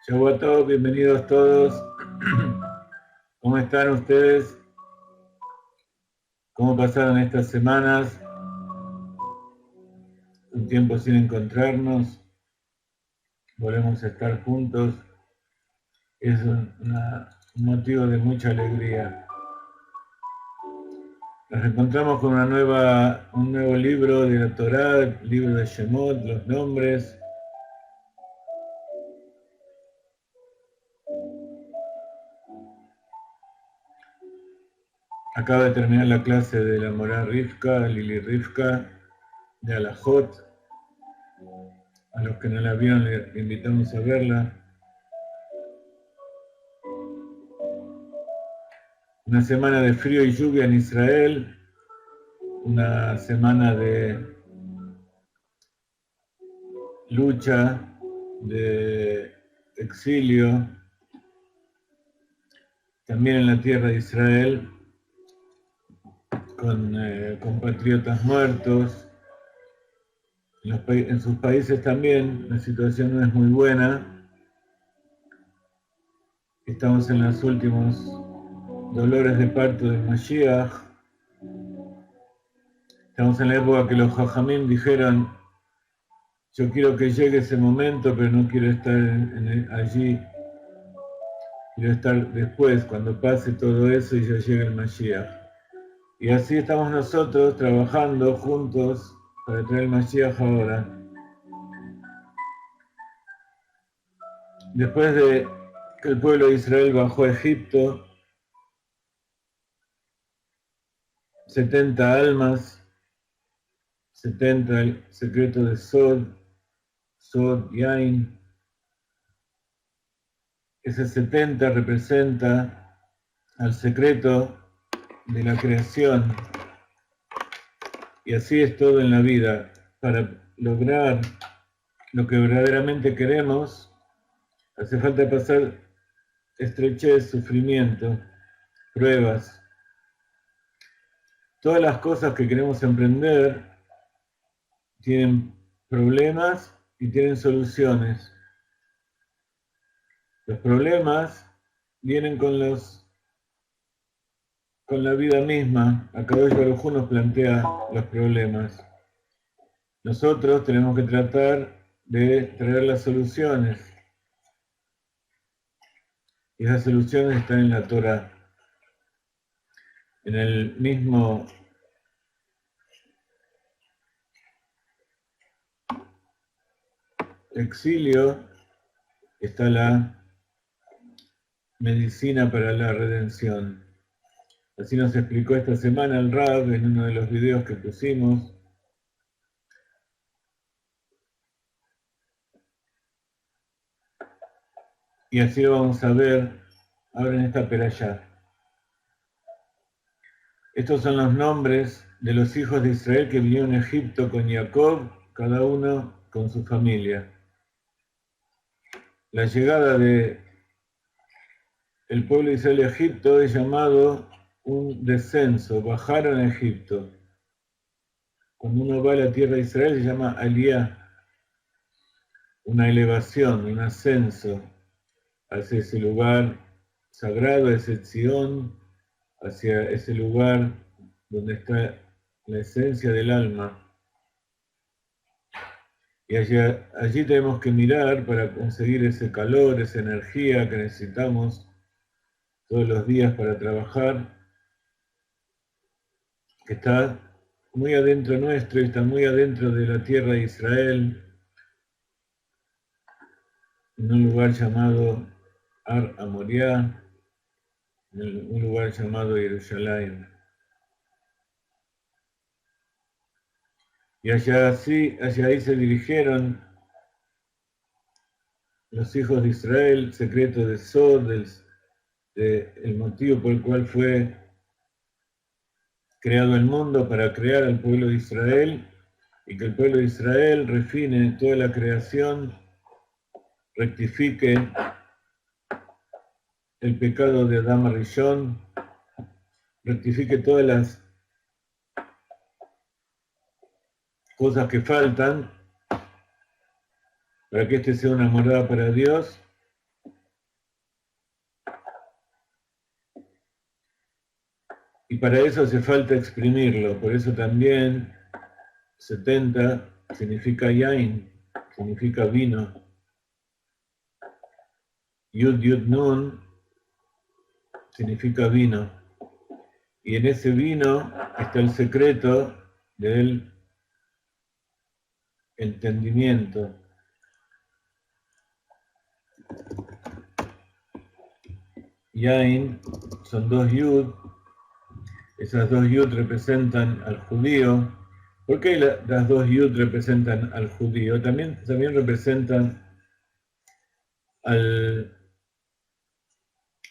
Chau a todos, bienvenidos todos. ¿Cómo están ustedes? ¿Cómo pasaron estas semanas? Un tiempo sin encontrarnos. Volvemos a estar juntos. Es un motivo de mucha alegría. Nos encontramos con un nuevo libro de la Torá, el libro de Shemot, los nombres. Acaba de terminar la clase de la Morá Rivka, Lili Rivka, de Alajot. A los que no la vieron, les invitamos a verla. Una semana de frío y lluvia en Israel, una semana de lucha, de exilio, también en la tierra de Israel, con compatriotas muertos. En sus países también la situación no es muy buena. Estamos en los últimos dolores de parto del Mashiach. Estamos en la época que los Jajamim dijeron: yo quiero que llegue ese momento, pero no quiero estar allí. Quiero estar después, cuando pase todo eso y ya llegue el Mashiach. Y así estamos nosotros trabajando juntos para traer el Mashiach ahora. Después de que el pueblo de Israel bajó a Egipto, 70 almas, 70 el secreto de Sod, Yain. Ese 70 representa al secreto de la creación. Y así es todo en la vida. Para lograr lo que verdaderamente queremos, hace falta pasar estrechez, sufrimiento, pruebas. Todas las cosas que queremos emprender tienen problemas y tienen soluciones. Los problemas vienen con la vida misma. Akadosh Baruj Hu nos plantea los problemas. Nosotros tenemos que tratar de traer las soluciones. Y esas soluciones están en la Torah. En el mismo exilio está la medicina para la redención. Así nos explicó esta semana el Rab en uno de los videos que pusimos. Y así lo vamos a ver ahora en esta perashá. Estos son los nombres de los hijos de Israel que vinieron a Egipto con Jacob, cada uno con su familia. La llegada del pueblo de Israel a Egipto es llamado un descenso, bajaron a Egipto. Cuando uno va a la tierra de Israel se llama Aliyah, una elevación, un ascenso hacia ese lugar sagrado, ese Zion, hacia ese lugar donde está la esencia del alma. Y allí tenemos que mirar para conseguir ese calor, esa energía que necesitamos todos los días para trabajar, que está muy adentro nuestro y está muy adentro de la tierra de Israel, en un lugar llamado Ar Amoriá, en un lugar llamado Jerusalén. Y hacia ahí se dirigieron los hijos de Israel, secreto de Sod, el motivo por el cual fue creado el mundo, para crear al pueblo de Israel, y que el pueblo de Israel refine toda la creación, rectifique el pecado de Adán Rishon, rectifique todas las cosas que faltan, para que este sea una morada para Dios, Y para eso hace falta exprimirlo, por eso también 70 significa yain, significa vino. Yud Yud Nun significa vino. Y en ese vino está el secreto del entendimiento. Yain son 2 yud, esas 2 yud representan al judío. ¿Por qué las 2 yud representan al judío? También representan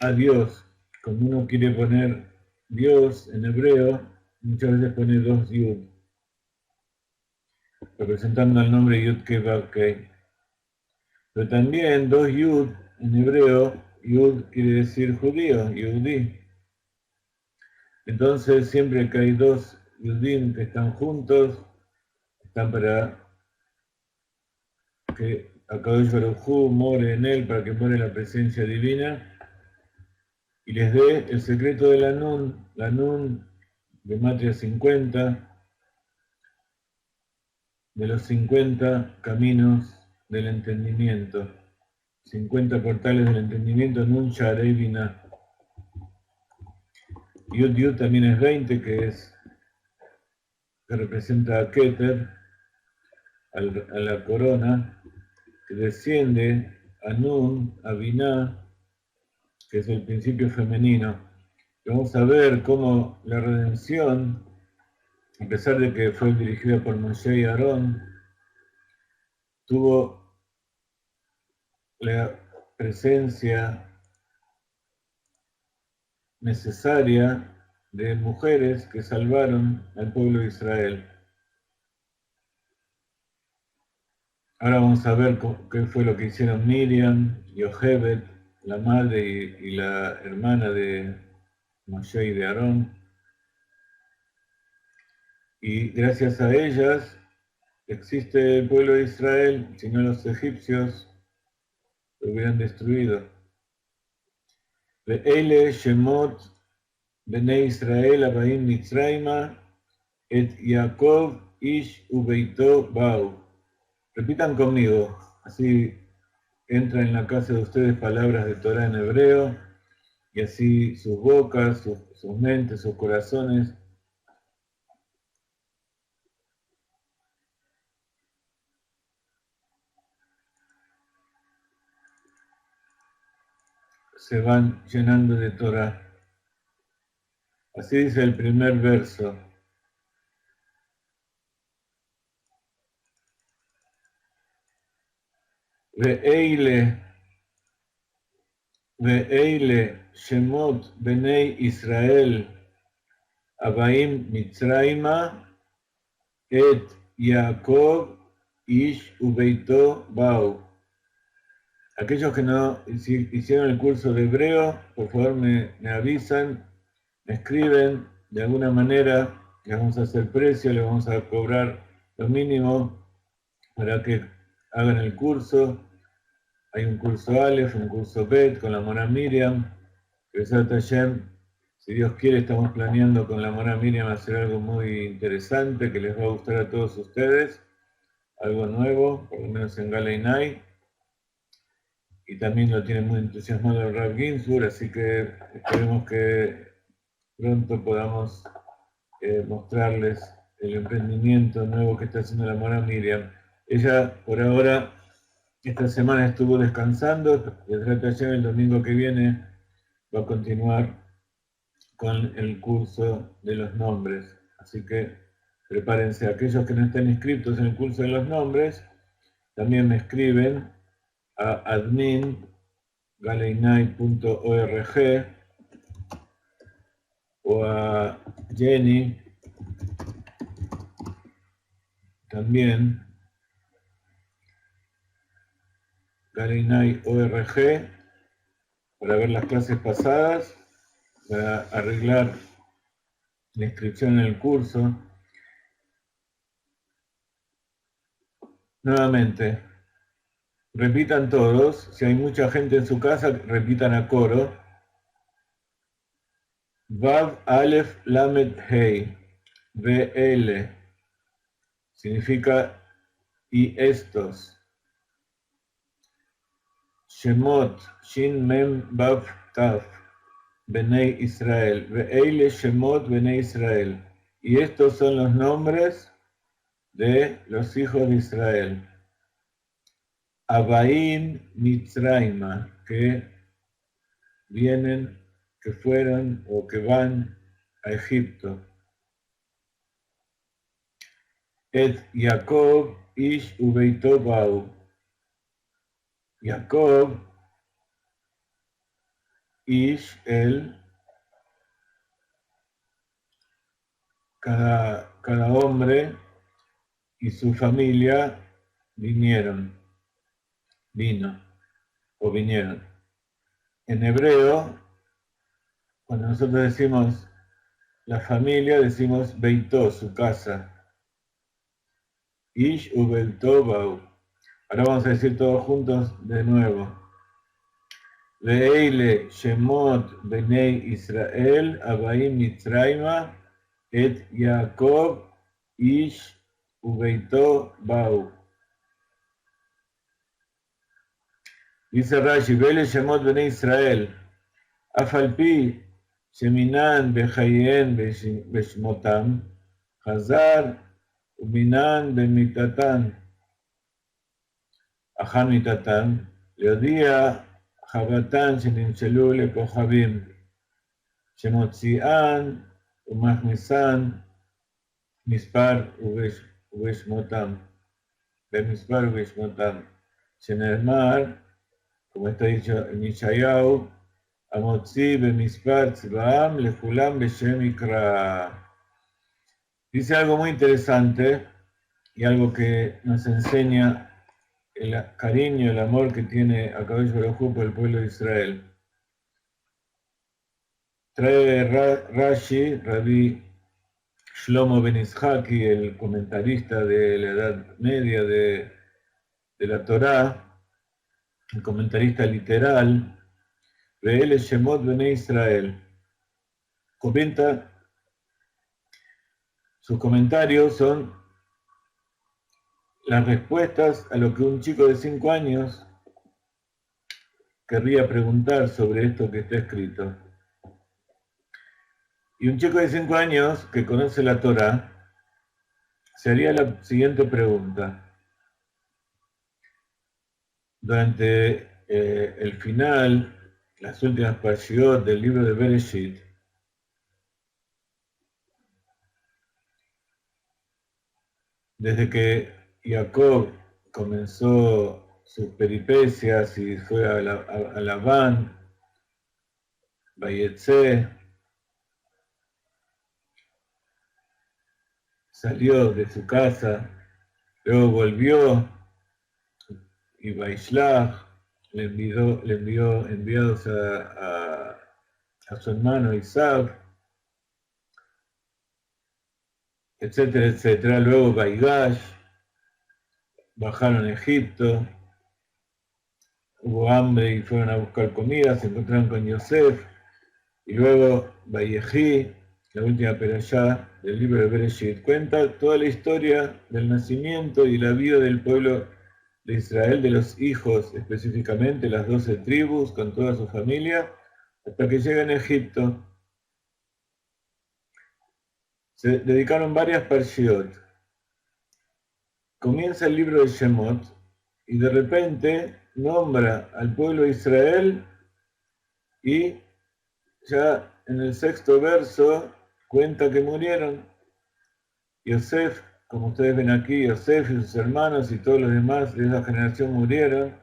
a Dios. Cuando uno quiere poner Dios en hebreo, muchas veces pone 2 yud, representando al nombre Yud Kei Vav Kei. Pero también 2 yud en hebreo, yud quiere decir judío, yudí. Entonces siempre que hay 2 yudim que están juntos, están para que Akadosh Baruj Hu more en él, para que more la presencia divina y les dé el secreto de la Nun de Matria 50, de los 50 caminos del entendimiento, 50 portales del entendimiento, Nun Sharei Binah. Yud Yud también es 20, que representa a Keter, a la corona, que desciende a Nun, a Binah, que es el principio femenino. Vamos a ver cómo la redención, a pesar de que fue dirigida por Moshe y Aarón, tuvo la presencia necesaria de mujeres que salvaron al pueblo de Israel. Ahora vamos a ver qué fue lo que hicieron Miriam, Yochebed, la madre y la hermana de Moshe y de Aarón. Y gracias a ellas existe el pueblo de Israel, si no los egipcios lo hubieran destruido. Ve'ele Shemot Bnei Israel Abaim Mitzrayma et Yaakov Ish Ubeito Bau. Repitan conmigo, así entra en la casa de ustedes palabras de Torah en hebreo, y así sus bocas, sus mentes, sus corazones se van llenando de Torah. Así dice el primer verso. Ve'eile Shemot Bnei Israel Abaim Mitzrayma et Yaakov Ish Ubeito Bau. Aquellos que no hicieron el curso de hebreo, por favor me avisan, me escriben de alguna manera, les vamos a hacer precio, les vamos a cobrar lo mínimo para que hagan el curso. Hay un curso Aleph, un curso Bet con la Mora Miriam. Besat Hashem, si Dios quiere, estamos planeando con la Mora Miriam hacer algo muy interesante que les va a gustar a todos ustedes, algo nuevo, por lo menos en Galeinai. Y también lo tiene muy entusiasmado el Rav Ginsburg, así que esperemos que pronto podamos mostrarles el emprendimiento nuevo que está haciendo la Mora Miriam. Ella, por ahora, esta semana estuvo descansando, el domingo que viene va a continuar con el curso de los nombres. Así que prepárense. Aquellos que no estén inscritos en el curso de los nombres, también me escriben a admin@galeinai.org o a Jenny también, galeinai.org, para ver las clases pasadas, para arreglar la inscripción en el curso. Nuevamente, repitan todos, si hay mucha gente en su casa, repitan a coro. Vav Aleph Lamed Hei, VL, significa y estos. Shemot, Shin Mem Vav Taf, Benei Israel, VL Shemot Benei Israel. Y estos son los nombres de los hijos de Israel. Abaim Mitzraima, que vienen, que fueron o que van a Egipto. Et Jacob ish ubeito bau. Jacob ish, él, cada hombre y su familia vinieron, vino o vinieron. En hebreo, cuando nosotros decimos la familia, decimos beitó, su casa. Ish ubeito bau. Ahora vamos a decir todos juntos de nuevo. Ve'eile Shemot Benei Israel Abaim Mitzrayma et Jacob Ish Ubeito Bau. Dice Rashi, Ve'eile Shemot Benei Israel Afalpi Sheminan Bechayen Beshmotam Hazar Uminan Bemitatan Ahan Mitatan Leodía Jabatan שנמשלו לכוכבים, שמוציאן ומכניסן מספר ובשמותם, במספר ובשמותם, שנאמר, como está dicho en Yeshayahu, המוציא במספר צבאם לכולם בשם יקרא. Dice algo muy interesante y algo que nos enseña el cariño, el amor que tiene Akadosh Baruj Hu por el pueblo de Israel. Trae Rashi, Rabbi Shlomo Ben Ishaki, el comentarista de la Edad Media de la Torá, el comentarista literal, Ve'ele Shemot Bnei Israel. Comenta, sus comentarios son las respuestas a lo que un chico de 5 años querría preguntar sobre esto que está escrito. Y un chico de 5 años que conoce la Torá se haría la siguiente pregunta. Durante el final, las últimas parashiot del libro de Bereshit, desde que Jacob comenzó sus peripecias y fue a Labán, Vayetze, salió de su casa, luego volvió y Vaishlach le envió enviados a su hermano Isaac, etcétera, etcétera. Luego Vaigash, bajaron a Egipto, hubo hambre y fueron a buscar comida, se encontraron con Yosef, y luego Vayejí, la última perashá del libro de Bereshit, cuenta toda la historia del nacimiento y la vida del pueblo de Israel, de los hijos, específicamente las 12 tribus, con toda su familia, hasta que llegan a Egipto. Se dedicaron varias parshiot. Comienza el libro de Shemot y de repente nombra al pueblo de Israel y ya en el 6º verso cuenta que murieron. Yosef, como ustedes ven aquí, Yosef y sus hermanos y todos los demás de esa generación murieron.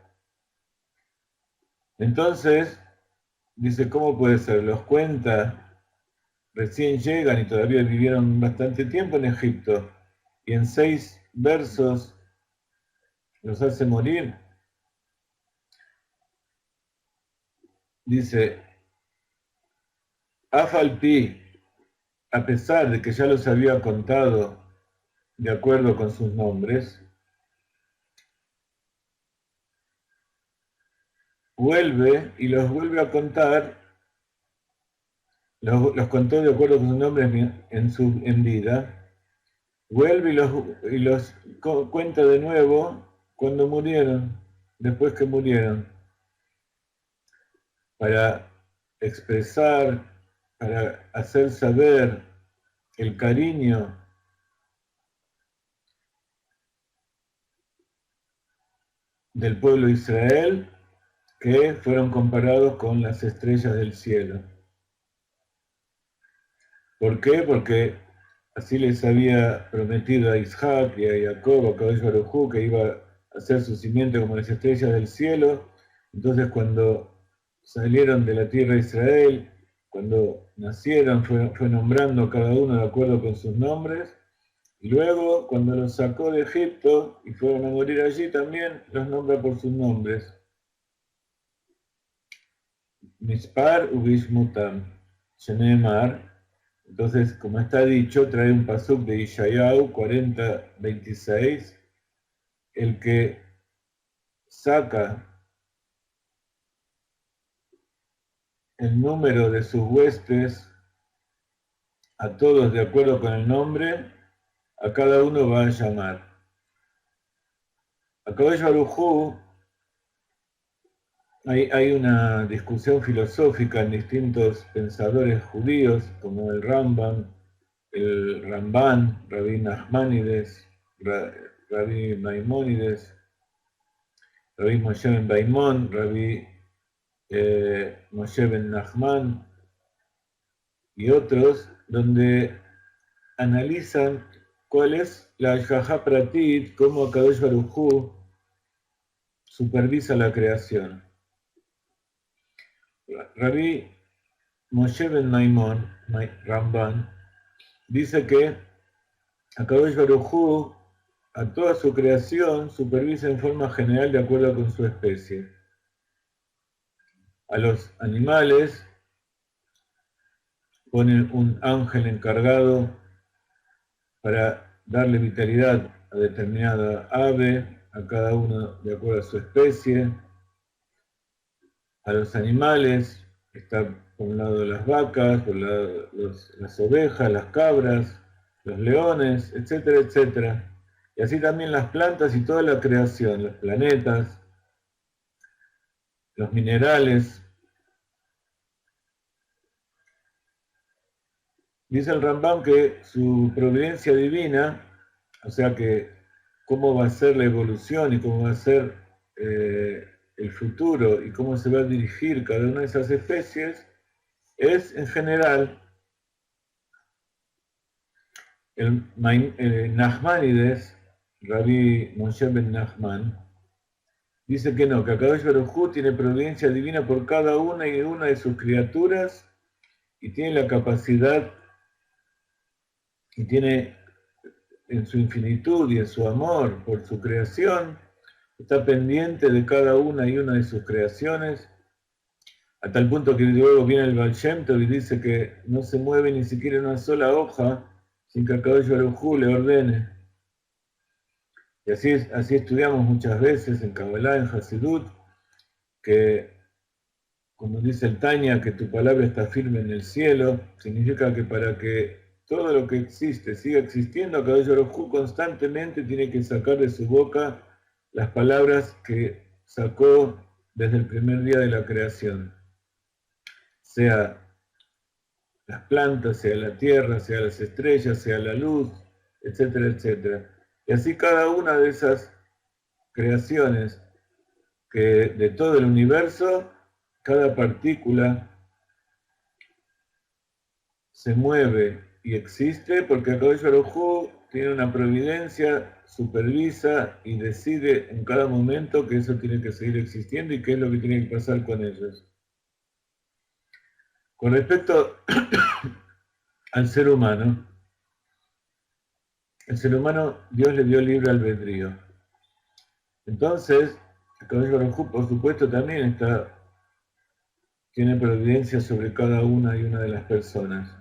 Entonces, dice, ¿cómo puede ser? Los cuenta, recién llegan y todavía vivieron bastante tiempo en Egipto. Y en 6 versos los hace morir. Dice, Afalpi, a pesar de que ya los había contado de acuerdo con sus nombres, vuelve y los vuelve a contar los contó de acuerdo con sus nombres en vida, vuelve y los cuenta de nuevo cuando murieron, después que murieron, para expresar, para hacer saber el cariño del pueblo de Israel, que fueron comparados con las estrellas del cielo. ¿Por qué? Porque así les había prometido a Isaac y a Jacob, a Kadosh Baruj Hu, que iba a hacer su simiente como las estrellas del cielo. Entonces, cuando salieron de la tierra de Israel, cuando nacieron, fue nombrando a cada uno de acuerdo con sus nombres. Y luego, cuando los sacó de Egipto y fueron a morir allí, también los nombra por sus nombres. Mispar ubishmutam, Sheneemar. Entonces, como está dicho, trae un pasuk de Ishayahu 40:26, el que saca el número de sus huestes a todos de acuerdo con el nombre, a cada uno va a llamar. A Kadosh Baruj Hu hay una discusión filosófica en distintos pensadores judíos, como el Rambam, el Ramban, Rabbi Nachmanides, Rabbi Maimónides, Rabbi Moshe ben Baimón, Rabbi Moshe ben Nachman y otros, donde analizan cuál es la Ashgaha Pratit, cómo Kadosh Baruj Hu supervisa la creación. Rabbi Moshe ben Maimón, Ramban, dice que Kadosh Baruj Hu a toda su creación supervisa en forma general de acuerdo con su especie. A los animales pone un ángel encargado para darle vitalidad a determinada ave, a cada uno de acuerdo a su especie. A los animales está por un lado las vacas, por un lado las ovejas, las cabras, los leones, etcétera, etcétera. Y así también las plantas y toda la creación, los planetas, los minerales. Dice el Rambam que su providencia divina, o sea que cómo va a ser la evolución y cómo va a ser el futuro y cómo se va a dirigir cada una de esas especies, es en general el Nachmanides, Rabbi Moshe ben Nachman, dice que no, que Akadosh Baruj Hu tiene providencia divina por cada una y una de sus criaturas y tiene la capacidad y tiene en su infinitud y en su amor por su creación, está pendiente de cada una y una de sus creaciones, a tal punto que luego viene el Baal Shem Tov y dice que no se mueve ni siquiera una sola hoja sin que Akadosh Baruj Hu le ordene. Y así estudiamos muchas veces en Kabbalah, en Hasidut, que como dice el Tanya, que tu palabra está firme en el cielo, significa que para que todo lo que existe siga existiendo, Akadosh Baruj Hu constantemente tiene que sacar de su boca las palabras que sacó desde el primer día de la creación. Sea las plantas, sea la tierra, sea las estrellas, sea la luz, etcétera, etcétera. Y así cada una de esas creaciones que de todo el universo, cada partícula se mueve y existe porque Akadosh Baruj Hu tiene una providencia, supervisa y decide en cada momento que eso tiene que seguir existiendo y qué es lo que tiene que pasar con ellos. Con respecto al ser humano, el ser humano, Dios le dio libre albedrío. Entonces, Akadosh Baruj Hu, por supuesto, también tiene providencia sobre cada una y una de las personas.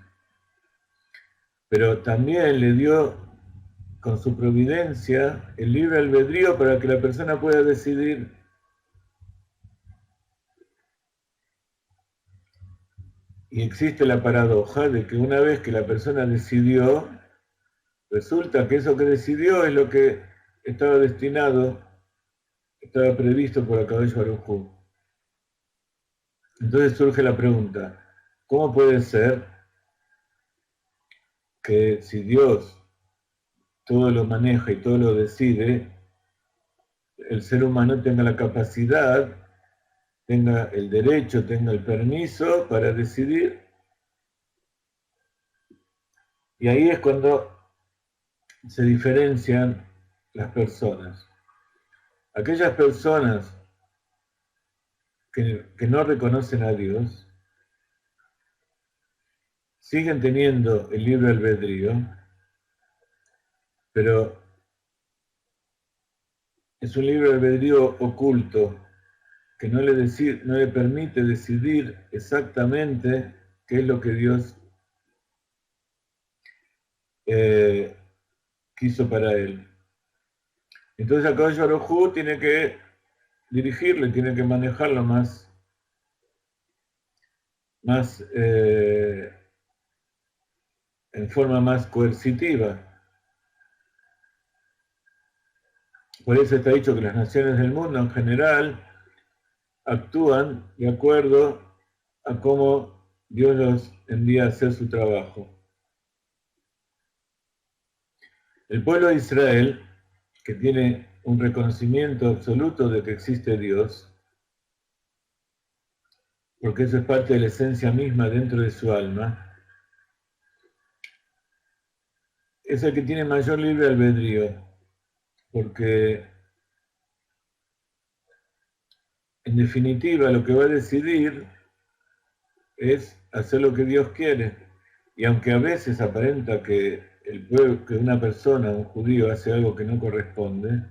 Pero también le dio con su providencia el libre albedrío para que la persona pueda decidir. Y existe la paradoja de que una vez que la persona decidió, resulta que eso que decidió es lo que estaba destinado, estaba previsto por Akadosh Baruj Hu. Entonces surge la pregunta, ¿cómo puede ser que si Dios todo lo maneja y todo lo decide, el ser humano tenga la capacidad, tenga el derecho, tenga el permiso para decidir? Y ahí es cuando se diferencian las personas. Aquellas personas que no reconocen a Dios siguen teniendo el libre albedrío, pero es un libre albedrío oculto que no le permite decidir exactamente qué es lo que Dios quiso para él. Entonces Akadosh Baruj Hu tiene que dirigirlo, tiene que manejarlo en forma más coercitiva. Por eso está dicho que las naciones del mundo en general actúan de acuerdo a cómo Dios los envía a hacer su trabajo. El pueblo de Israel, que tiene un reconocimiento absoluto de que existe Dios, porque eso es parte de la esencia misma dentro de su alma, es el que tiene mayor libre albedrío, porque en definitiva lo que va a decidir es hacer lo que Dios quiere. Y aunque a veces aparenta que que una persona, un judío, hace algo que no corresponde,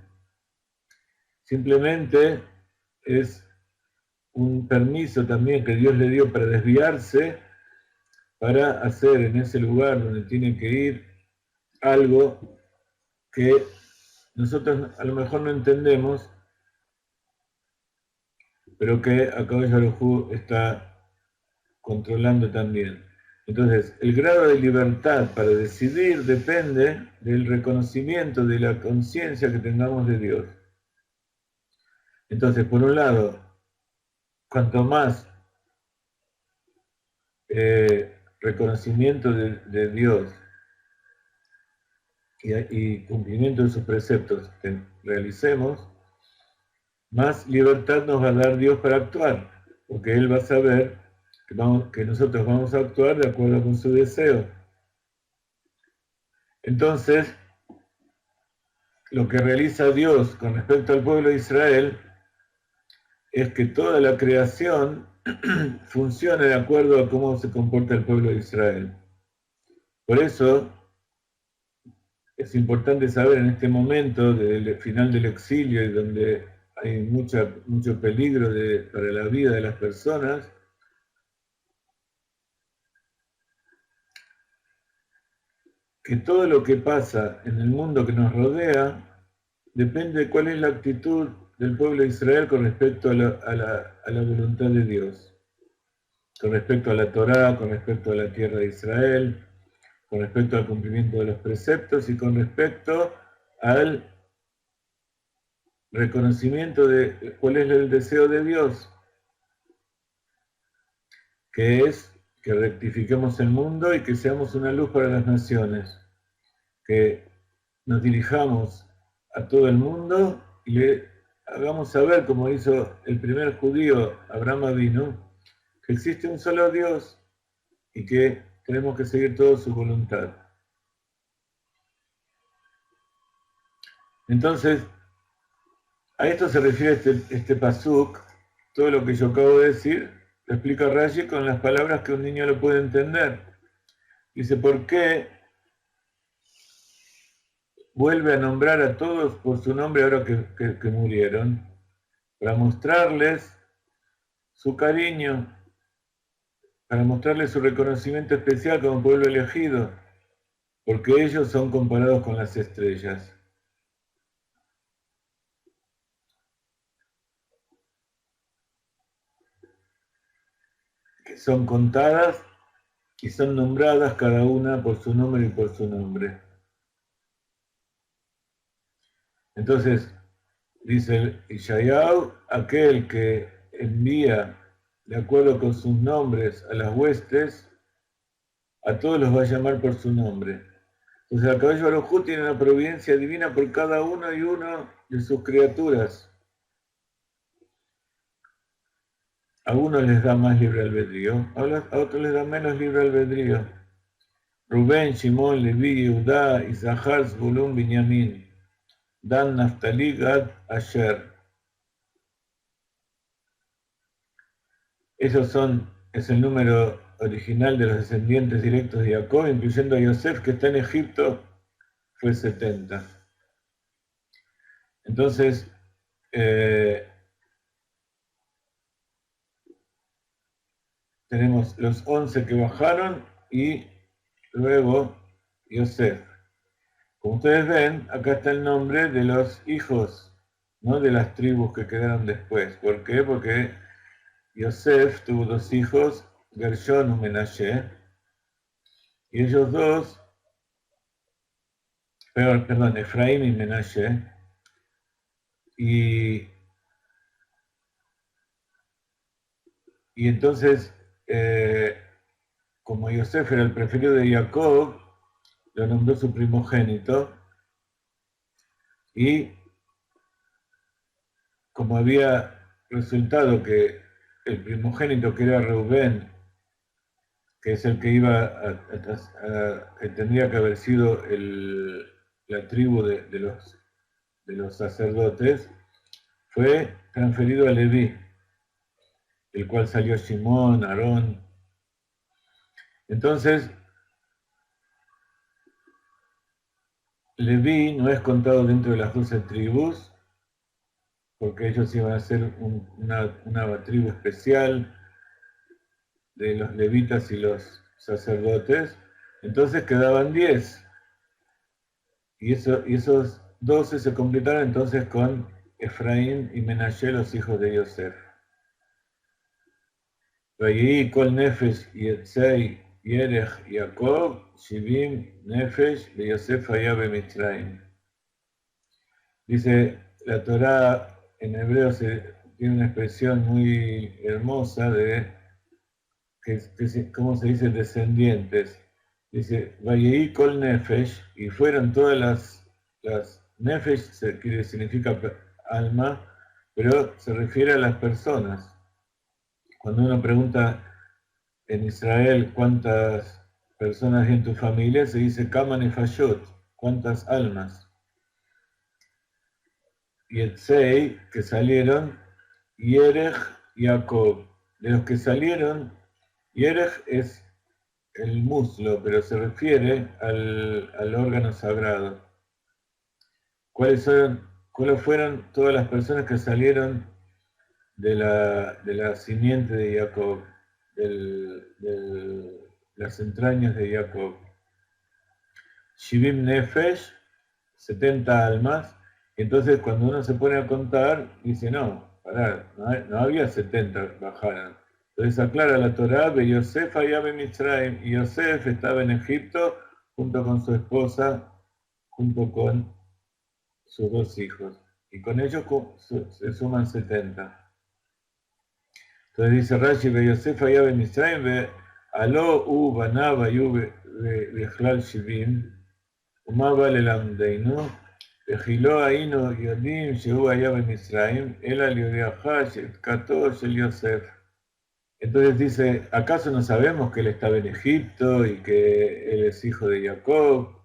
simplemente es un permiso también que Dios le dio para desviarse, para hacer en ese lugar donde tiene que ir algo que nosotros a lo mejor no entendemos, pero que Akadosh Baruj Hu está controlando también. Entonces, el grado de libertad para decidir depende del reconocimiento de la conciencia que tengamos de Dios. Entonces, por un lado, cuanto más reconocimiento de Dios y cumplimiento de sus preceptos que realicemos, más libertad nos va a dar Dios para actuar, porque Él va a saber que nosotros vamos a actuar de acuerdo con su deseo. Entonces, lo que realiza Dios con respecto al pueblo de Israel es que toda la creación funcione de acuerdo a cómo se comporta el pueblo de Israel. Por eso es importante saber en este momento del final del exilio y donde hay mucho peligro para la vida de las personas, que todo lo que pasa en el mundo que nos rodea depende de cuál es la actitud del pueblo de Israel con respecto a la voluntad de Dios, con respecto a la Torá, con respecto a la tierra de Israel, con respecto al cumplimiento de los preceptos y con respecto al reconocimiento de cuál es el deseo de Dios, que es que rectifiquemos el mundo y que seamos una luz para las naciones, que nos dirijamos a todo el mundo y le hagamos saber, como hizo el primer judío, Abraham Avinu, que existe un solo Dios y que tenemos que seguir toda su voluntad. Entonces, a esto se refiere este pasuk. Todo lo que yo acabo de decir lo explica Rashi con las palabras que un niño lo puede entender. Dice, ¿por qué vuelve a nombrar a todos por su nombre ahora que murieron? Para mostrarles su cariño, para mostrarles su reconocimiento especial como pueblo elegido, porque ellos son comparados con las estrellas, que son contadas y son nombradas cada una por su nombre y por su nombre. Entonces, dice Ishayahu, aquel que envía de acuerdo con sus nombres a las huestes, a todos los va a llamar por su nombre. Entonces, el Caballo Baruj Hu tiene una providencia divina por cada uno y uno de sus criaturas. A unos les da más libre albedrío, a otros les da menos libre albedrío. Rubén, Shimón, Leví, Judá, Isahar, Zbulún, Binyamin, Dan, Naftali, Gad, Asher. Es el número original de los descendientes directos de Jacob, incluyendo a Yosef, que está en Egipto, fue 70. Entonces, tenemos los 11 que bajaron y luego Yosef. Como ustedes ven, acá está el nombre de los hijos, no de las tribus que quedaron después. ¿Por qué? Porque Yosef tuvo dos hijos, Gershon y Menashe, y ellos dos, perdón, Efraín y Menashe, y entonces, como Yosef era el preferido de Jacob, lo nombró su primogénito, y como había resultado que el primogénito, que era Reubén, que es el que que tendría que haber sido la tribu de los sacerdotes, fue transferido a Leví, del cual salió Shimón, Aarón. Entonces, Leví no es contado dentro de las 12 tribus, porque ellos iban a ser una tribu especial de los levitas y los sacerdotes. Entonces quedaban 10. Y esos 12 se completaron entonces con Efraín y Menashe, los hijos de Yosef. Vayei kol nefesh yetzei yerech Jacob, shivim nefesh de Yosef haya bemitzrayim. Dice, la Torá en hebreo tiene una expresión muy hermosa de, ¿cómo se dice? Descendientes. Dice, Vayei kol nefesh, y fueron todas las nefesh, que significa alma, pero se refiere a las personas. Cuando uno pregunta en Israel cuántas personas hay en tu familia, se dice Kama nefashot, cuántas almas. Yetzei, que salieron, Yerech, Jacob. De los que salieron, Yerech es el muslo, pero se refiere al órgano sagrado. ¿Cuáles fueron todas las personas que salieron de la simiente de Jacob, de las entrañas de Jacob? Shivim Nefesh, 70 almas. Entonces, cuando uno se pone a contar, dice, no, pará, no había 70 bajaron. Entonces aclara la Torá, de Yosef allá en Mitzrayim, y Yosef estaba en Egipto junto con su esposa, junto con sus dos hijos. Y con ellos se suman 70. Entonces dice Rashi, de Yosef allá en Mitzrayim, ve aló u banaba yu bechlal shivim, ומה בא ללמדנו? וכי היינו יודעים שהוא היה במצרים, אלא לידיעך שתקתו של יוסף. Entonces dice, ¿acaso no sabemos que él estaba en Egipto y que él es hijo de Jacob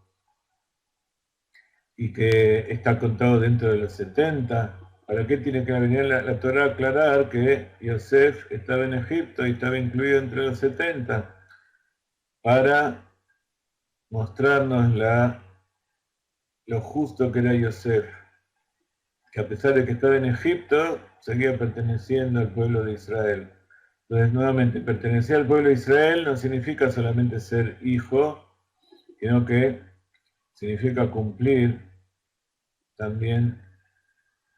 y que está contado dentro de los 70? ¿Para qué tiene que venir la Torá a aclarar que Yosef estaba en Egipto y estaba incluido entre los 70? Para mostrarnos lo justo que era Yosef, que a pesar de que estaba en Egipto, seguía perteneciendo al pueblo de Israel. Entonces, nuevamente, pertenecer al pueblo de Israel no significa solamente ser hijo, sino que significa cumplir también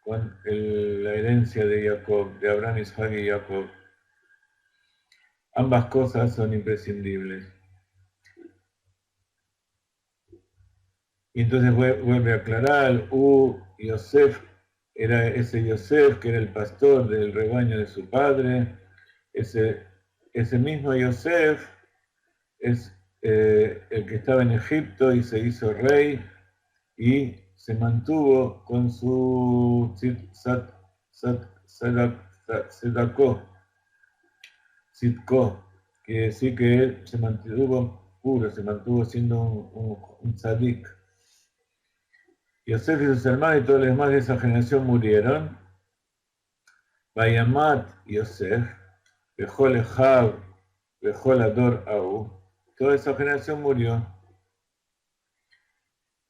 con la herencia de Jacob, de Abraham, Isaac y Jacob. Ambas cosas son imprescindibles. Y entonces vuelve a aclarar, Yosef, era ese Yosef que era el pastor del rebaño de su padre, ese mismo Yosef es el que estaba en Egipto y se hizo rey y se mantuvo con su Sitko, quiere decir que él se mantuvo puro, se mantuvo siendo un tzadik. Yosef y sus hermanos y todos los demás de esa generación murieron. Bayamat Yosef, Bejol Ejab, Bejol Ador Au, toda esa generación murió.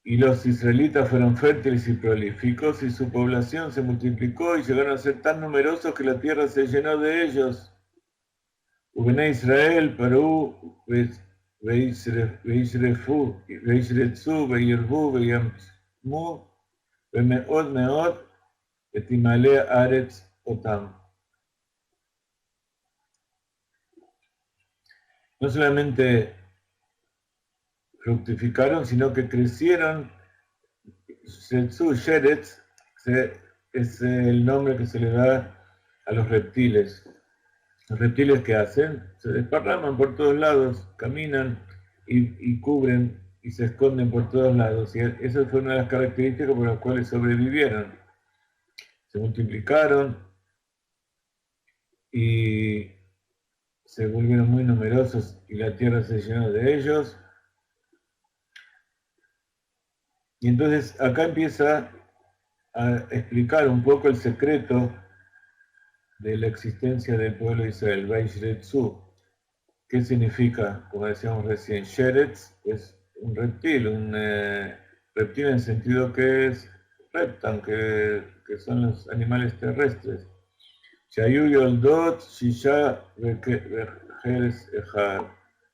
Y los israelitas fueron fértiles y prolíficos, y su población se multiplicó y llegaron a ser tan numerosos que la tierra se llenó de ellos. Ubené Israel, Parú, Veishrefu, Veishretzu, Veyerbu, Veyammu, Vemeod Meod, Etimale Aretz Otam. No solamente fructificaron, sino que crecieron. Shetzu, Sheretz, es el nombre que se le da a los reptiles. Los reptiles que hacen, se desparraman por todos lados, caminan y cubren y se esconden por todos lados. Y esa fue una de las características por las cuales sobrevivieron. Se multiplicaron y se volvieron muy numerosos y la tierra se llenó de ellos. Y entonces acá empieza a explicar un poco el secreto de la existencia del pueblo de Israel, Vaishretzu. ¿Qué significa? Como decíamos recién, Sheretz es un reptil reptil en el sentido que es reptan, que son los animales terrestres. Shayu Yoldot Shisha Vejeres Ejad,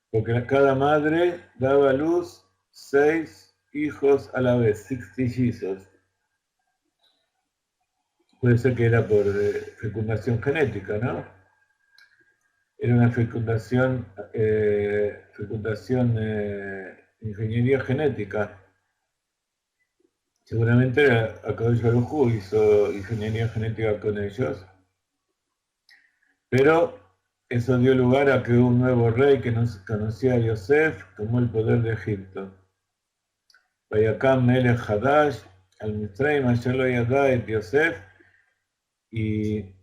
porque cada madre daba a luz 6 hijos a la vez, 6 trillizos. Puede ser que era por fecundación genética, ¿no? Era una fecundación ingeniería genética. Seguramente Akadosh Baruj Hu hizo ingeniería genética con ellos. Pero eso dio lugar a que un nuevo rey que no conocía a Yosef tomó el poder de Egipto. Vayakam Melech Hadash, al Mitzrayim, Asher lo yada et Yosef, y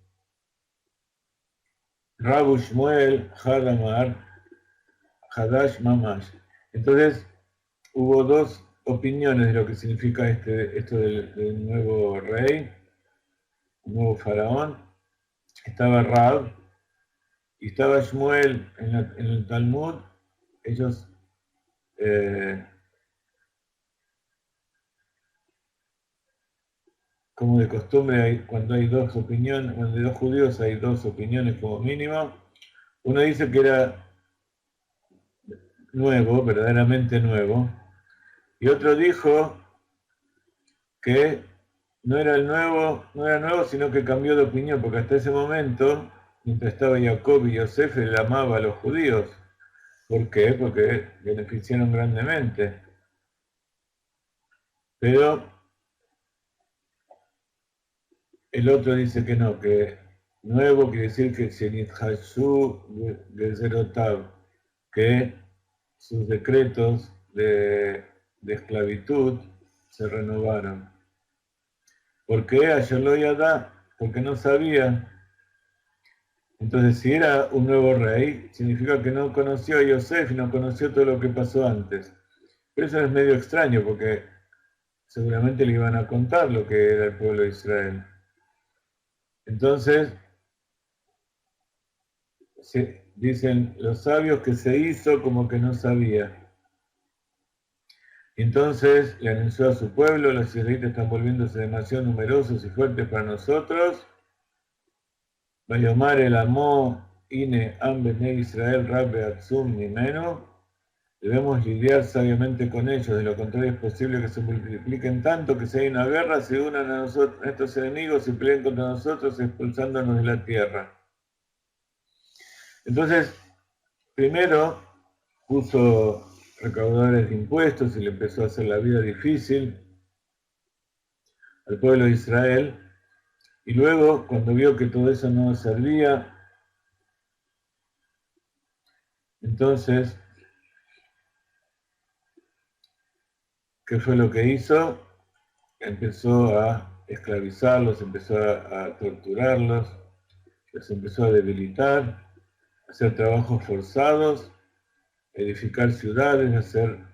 Rabu Shmuel Hadamar Hadash Mamash. Entonces hubo dos opiniones de lo que significa esto del nuevo rey, un nuevo faraón. Estaba Rab y estaba Shmuel en el Talmud. Ellos como de costumbre, cuando hay dos opiniones, cuando hay dos judíos hay dos opiniones como mínimo. Uno dice que era nuevo, verdaderamente nuevo, y otro dijo que no era nuevo, sino que cambió de opinión, porque hasta ese momento, mientras estaba Jacob y Yosef, él amaba a los judíos. ¿Por qué? Porque beneficiaron grandemente. Pero el otro dice que no, que nuevo quiere decir que Shenit Hashu Gezerotav, que sus decretos de esclavitud se renovaron. ¿Por qué? Ayer lo yada, porque no sabía. Entonces, si era un nuevo rey, significa que no conoció a Yosef y no conoció todo lo que pasó antes. Pero eso es medio extraño, porque seguramente le iban a contar lo que era el pueblo de Israel. Entonces, dicen los sabios que se hizo como que no sabía. Entonces le anunció a su pueblo: los israelitas están volviéndose demasiado numerosos y fuertes para nosotros. Vayomar el Amó, Ine, Ambene Israel, Rabbe Atzum, Nimeno. Debemos lidiar sabiamente con ellos, de lo contrario es posible que se multipliquen tanto que si hay una guerra se unan a nosotros, a estos enemigos y peleen contra nosotros expulsándonos de la tierra. Entonces, primero puso recaudadores de impuestos y le empezó a hacer la vida difícil al pueblo de Israel. Y luego, cuando vio que todo eso no servía, entonces, ¿qué fue lo que hizo? Empezó a esclavizarlos, empezó a torturarlos, los empezó a debilitar, a hacer trabajos forzados, edificar ciudades, hacer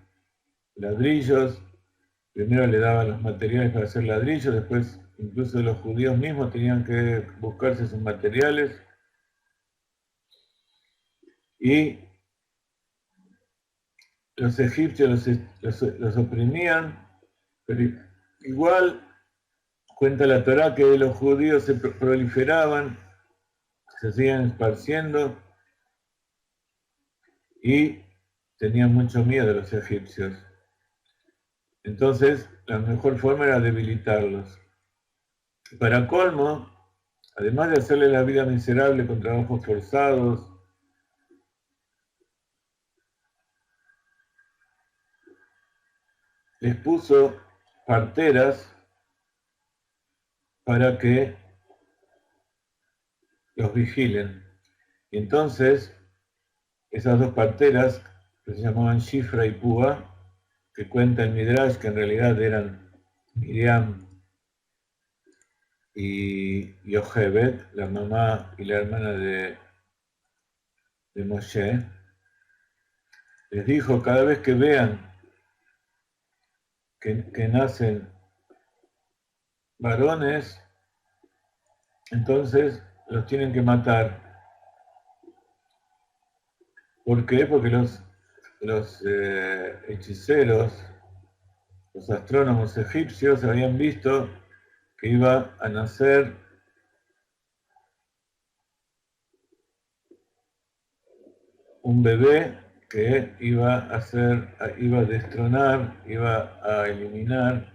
ladrillos. Primero le daban los materiales para hacer ladrillos, después incluso los judíos mismos tenían que buscarse sus materiales. Y los egipcios los oprimían, pero igual cuenta la Torá que los judíos se proliferaban, se siguen esparciendo y tenían mucho miedo a los egipcios. Entonces, la mejor forma era debilitarlos. Para colmo, además de hacerle la vida miserable con trabajos forzados, les puso parteras para que los vigilen. Y entonces, esas dos parteras, que se llamaban Shifra y Púa, que cuenta el Midrash que en realidad eran Miriam y Yochebed, la mamá y la hermana de Moshe, les dijo: cada vez que vean que nacen varones, entonces los tienen que matar. ¿Por qué? Porque los hechiceros, los astrónomos egipcios habían visto que iba a nacer un bebé que iba a destronar, iba a eliminar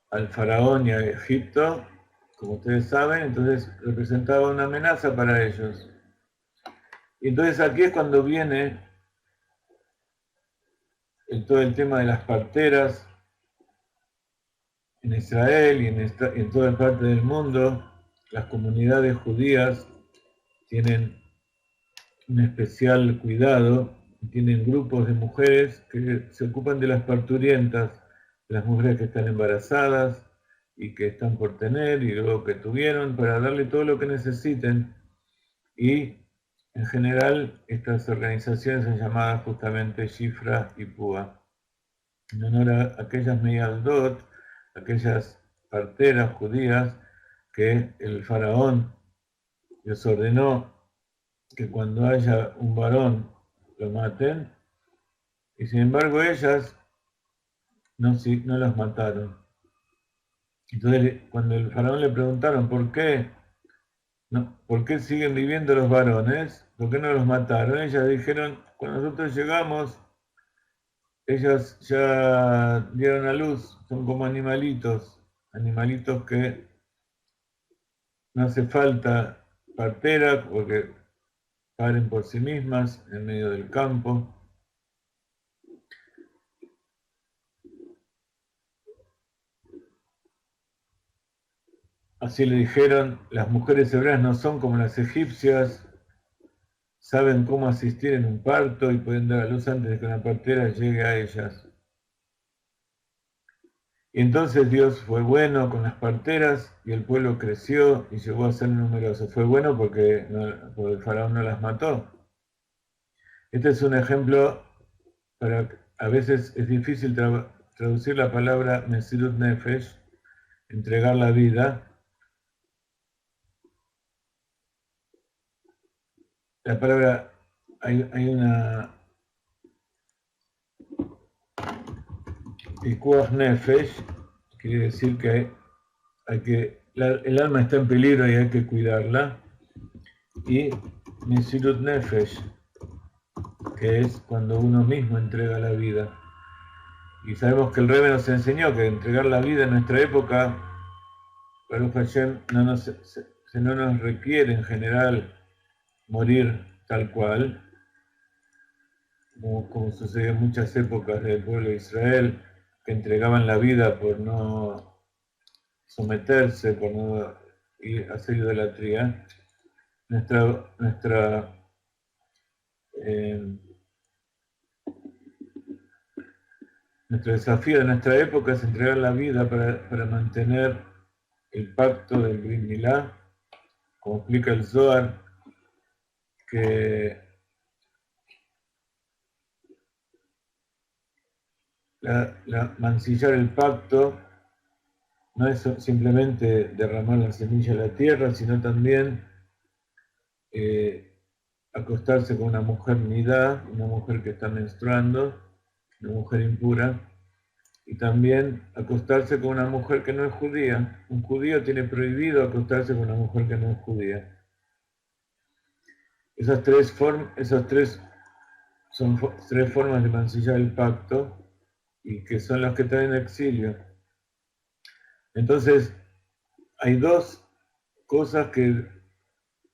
al faraón y a Egipto, como ustedes saben. Entonces representaba una amenaza para ellos. Y entonces aquí es cuando viene todo el tema de las parteras en Israel y en toda parte del mundo. Las comunidades judías tienen un especial cuidado, tienen grupos de mujeres que se ocupan de las parturientas, de las mujeres que están embarazadas y que están por tener y luego que tuvieron, para darle todo lo que necesiten. Y en general estas organizaciones son llamadas justamente Shifra y Púa, en honor a aquellas Meyaldot, aquellas parteras judías que el faraón les ordenó que cuando haya un varón lo maten, y sin embargo ellas no las mataron. Entonces cuando el faraón le preguntaron ¿por qué siguen viviendo los varones? ¿Por qué no los mataron? Ellas dijeron: cuando nosotros llegamos, ellas ya dieron a luz, son como animalitos que no hace falta partera porque paren por sí mismas en medio del campo. Así le dijeron: las mujeres hebreas no son como las egipcias, saben cómo asistir en un parto y pueden dar a luz antes de que una partera llegue a ellas. Y entonces Dios fue bueno con las parteras y el pueblo creció y llegó a ser numeroso. Fue bueno porque el faraón no las mató. Este es un ejemplo a veces es difícil traducir la palabra Mesirut Nefesh, entregar la vida. La palabra, hay una Pikuach Nefesh, quiere decir que el alma está en peligro y hay que cuidarla. Y Mesirut Nefesh, que es cuando uno mismo entrega la vida. Y sabemos que el Rebbe nos enseñó que entregar la vida en nuestra época, Baruch Hashem, no nos requiere en general morir tal cual, como sucedió en muchas épocas del pueblo de Israel, que entregaban la vida por no someterse, por no hacer idolatría. Eh, Nuestro desafío de nuestra época es entregar la vida para mantener el pacto del Brit Milá, como explica el Zohar, que mancillar el pacto no es simplemente derramar la semilla a la tierra, sino también acostarse con una mujer nidá, una mujer que está menstruando, una mujer impura, y también acostarse con una mujer que no es judía. Un judío tiene prohibido acostarse con una mujer que no es judía. Esas tres son tres formas de mancillar el pacto y que son las que traen exilio. Entonces, hay dos cosas que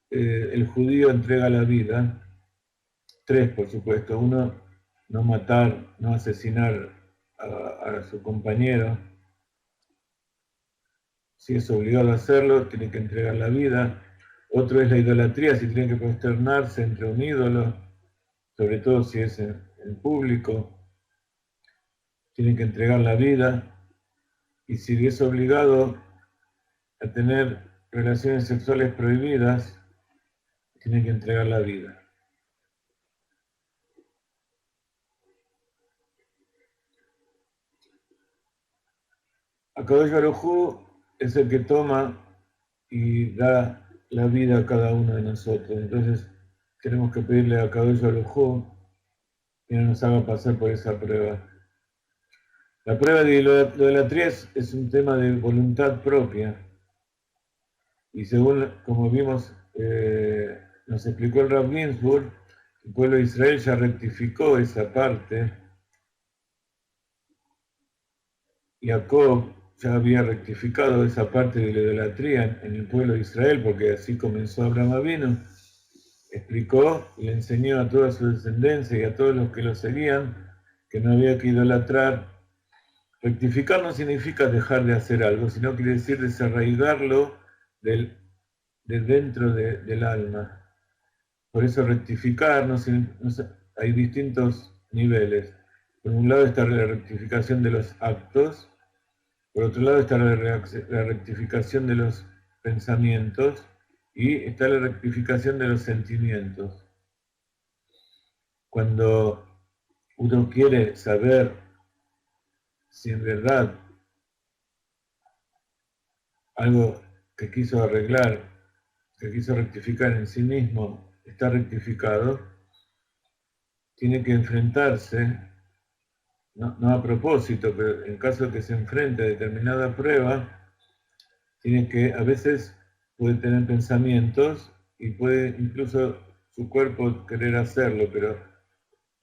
el judío entrega a la vida. Tres, por supuesto. Uno, no matar, no asesinar a su compañero. Si es obligado a hacerlo, tiene que entregar la vida. Otro es la idolatría, si tiene que prosternarse entre un ídolo, sobre todo si es en público, tiene que entregar la vida. Y si es obligado a tener relaciones sexuales prohibidas, tiene que entregar la vida. Akadosh Baruj Hu es el que toma y da la vida a cada uno de nosotros. Entonces tenemos que pedirle a Akadosh Baruj Hu que no nos haga pasar por esa prueba. La prueba de idolatría es un tema de voluntad propia. Y según, como vimos, nos explicó el Rav Ginsburg, el pueblo de Israel ya rectificó esa parte. Jacob ya había rectificado esa parte de la idolatría en el pueblo de Israel, porque así comenzó Abraham Avinu. Explicó y le enseñó a toda su descendencia y a todos los que lo seguían que no había que idolatrar. Rectificar no significa dejar de hacer algo, sino quiere decir desarraigarlo de dentro del alma. Por eso rectificar, hay distintos niveles. Por un lado está la rectificación de los actos, por otro lado está la rectificación de los pensamientos y está la rectificación de los sentimientos. Cuando uno quiere saber si en verdad algo que quiso arreglar, que quiso rectificar en sí mismo, está rectificado, tiene que enfrentarse, no a propósito, pero en caso de que se enfrente a determinada prueba, tiene que, a veces puede tener pensamientos y puede incluso su cuerpo querer hacerlo, pero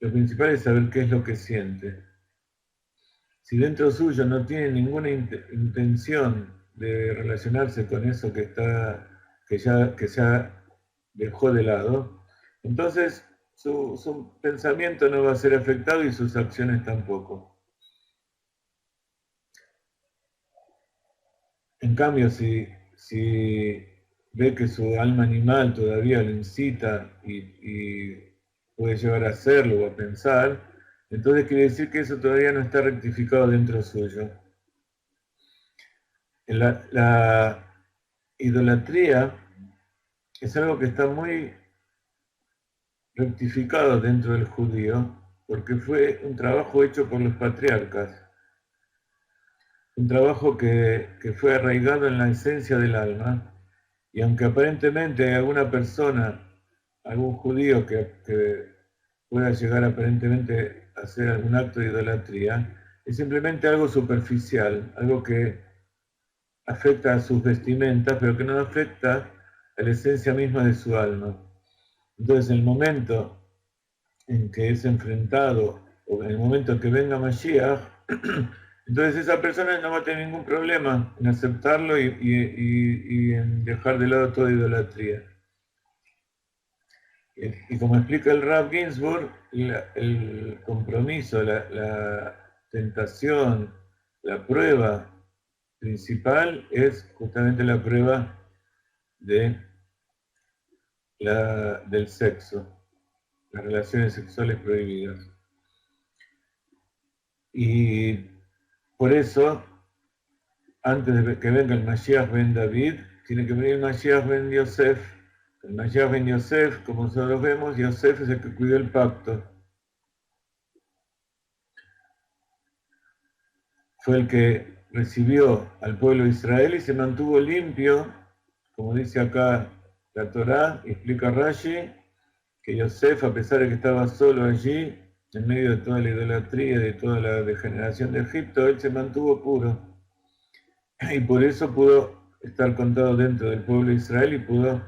lo principal es saber qué es lo que siente. Si dentro suyo no tiene ninguna intención de relacionarse con eso que ya dejó de lado, entonces su pensamiento no va a ser afectado y sus acciones tampoco. En cambio, si ve que su alma animal todavía lo incita y puede llegar a hacerlo o a pensar, entonces quiere decir que eso todavía no está rectificado dentro suyo. La idolatría es algo que está muy rectificado dentro del judío, porque fue un trabajo hecho por los patriarcas, un trabajo que fue arraigado en la esencia del alma, y aunque aparentemente hay alguna persona, algún judío que pueda llegar aparentemente a hacer algún acto de idolatría, es simplemente algo superficial, algo que afecta a sus vestimentas, pero que no afecta a la esencia misma de su alma. Entonces, en el momento en que es enfrentado, o en el momento en que venga Mashiach, entonces esa persona no va a tener ningún problema en aceptarlo y en dejar de lado toda idolatría. Y como explica el Rav Ginsburg, el compromiso, la tentación, la prueba principal es justamente la prueba del sexo, las relaciones sexuales prohibidas. Y por eso, antes de que venga el Mashiach ben David, tiene que venir el Mashiach ben Yosef. El Mashiach ben Yosef, como nosotros vemos, Yosef es el que cuidó el pacto. Fue el que recibió al pueblo de Israel y se mantuvo limpio, como dice acá la Torá, explica Rashi, que Yosef, a pesar de que estaba solo allí, en medio de toda la idolatría, de toda la degeneración de Egipto, él se mantuvo puro. Y por eso pudo estar contado dentro del pueblo de Israel y pudo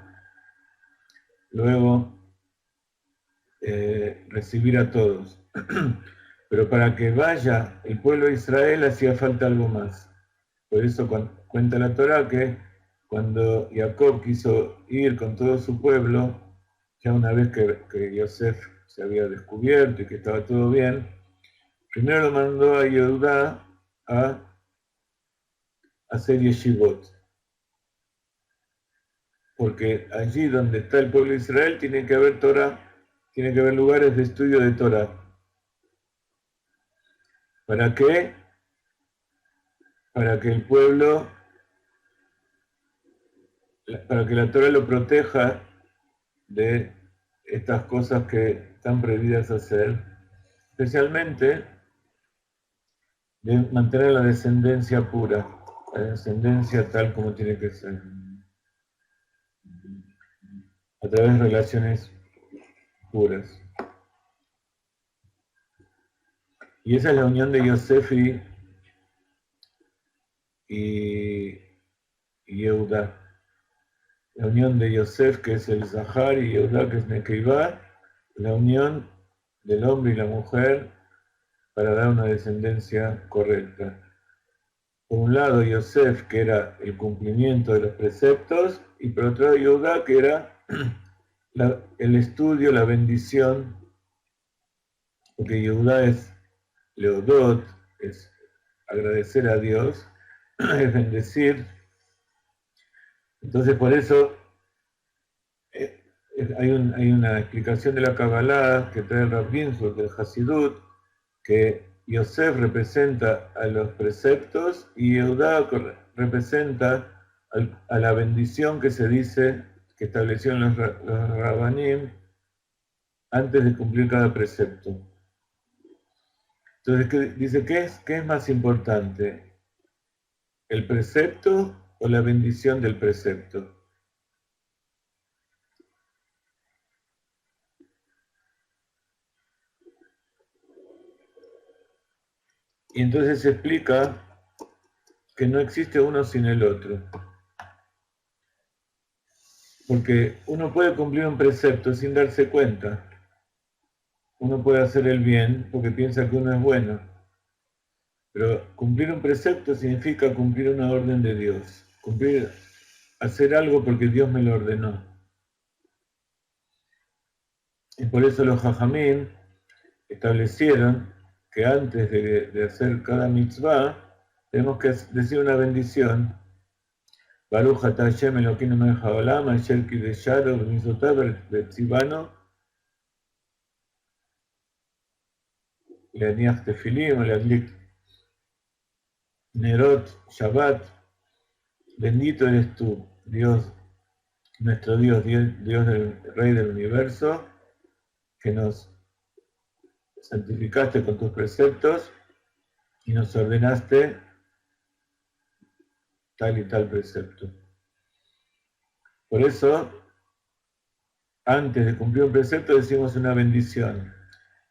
luego recibir a todos. Pero para que vaya el pueblo de Israel hacía falta algo más. Por eso cuenta la Torá que cuando Jacob quiso ir con todo su pueblo, ya una vez que Yosef se había descubierto y que estaba todo bien, primero lo mandó a Yehudá a hacer yeshivot. Porque allí donde está el pueblo de Israel tiene que haber Torah, tiene que haber lugares de estudio de Torah. ¿Para qué? Para que el pueblo, para que la Torah lo proteja de estas cosas que están prohibidas hacer, especialmente de mantener la descendencia pura, la descendencia tal como tiene que ser, a través de relaciones puras. Y esa es la unión de Yosef y Yehuda. La unión de Yosef, que es el Zahar, y Yehuda, que es Nekeivá, la unión del hombre y la mujer para dar una descendencia correcta. Por un lado, Yosef, que era el cumplimiento de los preceptos, y por otro lado, Yehuda, que era el estudio, la bendición, porque Yehuda es Leodot, es agradecer a Dios, es bendecir. Entonces, por eso hay una explicación de la Kabbalah que trae el Rav Ginsburg del Hasidut, que Yosef representa a los preceptos y Yehudá representa a la bendición que se dice, que establecieron los Rabbanim antes de cumplir cada precepto. Entonces, dice, ¿qué es más importante? ¿El precepto o la bendición del precepto? Y entonces se explica que no existe uno sin el otro. Porque uno puede cumplir un precepto sin darse cuenta. Uno puede hacer el bien porque piensa que uno es bueno. Pero cumplir un precepto significa cumplir una orden de Dios. Hacer algo porque Dios me lo ordenó. Y por eso los Jajamim establecieron que antes de hacer cada mitzvah, tenemos que decir una bendición. Baruch atah Hashem Elokeinu melech haolam, asher kideshanu b'mitzvotav v'tzivanu leaniach tefilim, leadlik nerot, Shabbat. Bendito eres tú, Dios, nuestro Dios, Dios del Rey del Universo, que nos santificaste con tus preceptos y nos ordenaste tal y tal precepto. Por eso, antes de cumplir un precepto decimos una bendición.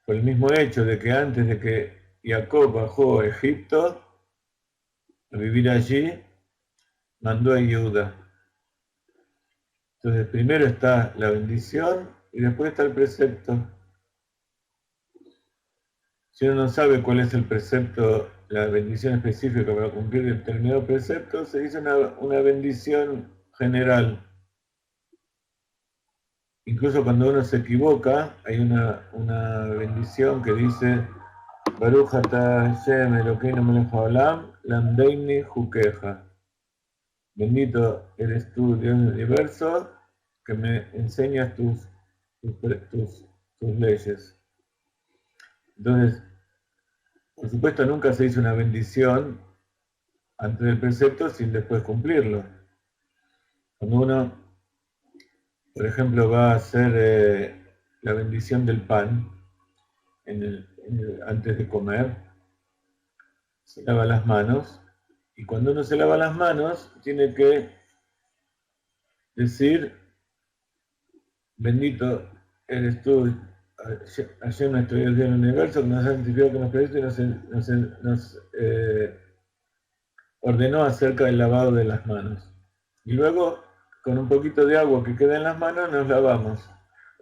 Por el mismo hecho de que antes de que Jacob bajó a Egipto, a vivir allí, mandó a Yehuda. Entonces primero está la bendición y después está el precepto. Si uno no sabe cuál es el precepto, la bendición específica para cumplir determinado precepto, se dice una bendición general. incluso cuando uno se equivoca, hay una bendición que dice Baruch atah Hashem Elokeinu melech haolam, lamdeini jukeja. Bendito eres tú, Dios del universo, que me enseñas tus leyes. Entonces, por supuesto, nunca se hizo una bendición antes del precepto sin después cumplirlo. Cuando uno, por ejemplo, va a hacer la bendición del pan antes de comer, se lava las manos, y cuando uno se lava las manos, tiene que decir, bendito eres tú, Hashem, nuestro Dios del universo, que nos ha santificado, que nos predicó y nos ordenó acerca del lavado de las manos. Y luego, con un poquito de agua que queda en las manos, nos lavamos.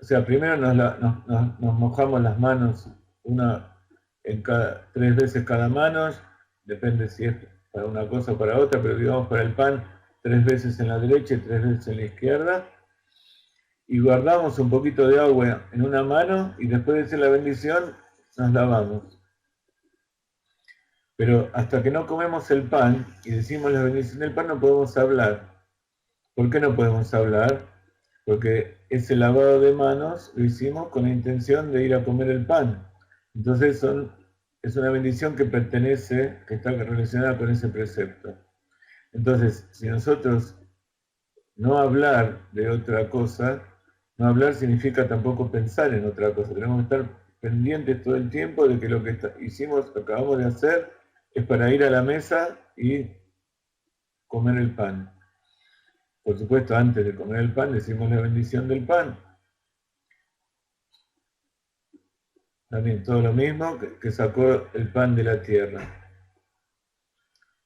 O sea, primero nos mojamos las manos tres veces cada mano, depende si es para una cosa o para otra, pero digamos para el pan, 3 veces en la derecha y 3 veces en la izquierda. Y guardamos un poquito de agua en una mano y después de hacer la bendición, nos lavamos. Pero hasta que no comemos el pan y decimos la bendición del pan, no podemos hablar. ¿Por qué no podemos hablar? Porque ese lavado de manos lo hicimos con la intención de ir a comer el pan. Entonces es una bendición que está relacionada con ese precepto. Entonces, si nosotros no hablar de otra cosa, no hablar significa tampoco pensar en otra cosa. Tenemos que estar pendientes todo el tiempo de que lo que acabamos de hacer, es para ir a la mesa y comer el pan. Por supuesto, antes de comer el pan, decimos la bendición del pan. También todo lo mismo que sacó el pan de la tierra.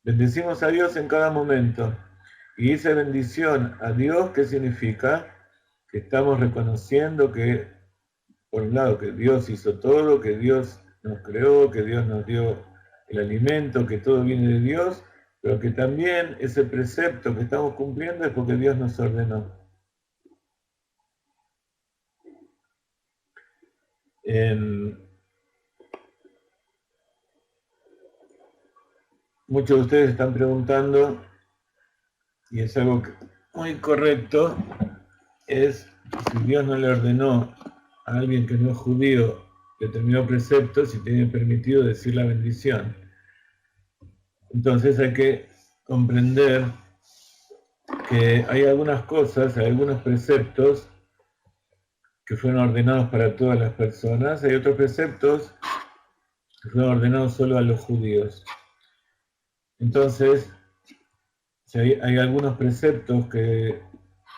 Bendecimos a Dios en cada momento. Y esa bendición a Dios, ¿qué significa? Que estamos reconociendo que, por un lado, que Dios hizo todo, que Dios nos creó, que Dios nos dio el alimento, que todo viene de Dios, pero que también ese precepto que estamos cumpliendo es porque Dios nos ordenó. Muchos de ustedes están preguntando, y es algo muy correcto, es si Dios no le ordenó a alguien que no es judío determinado precepto, si tiene permitido decir la bendición. Entonces hay que comprender que hay algunas cosas, hay algunos preceptos que fueron ordenados para todas las personas, hay otros preceptos que fueron ordenados solo a los judíos. Entonces, hay algunos preceptos que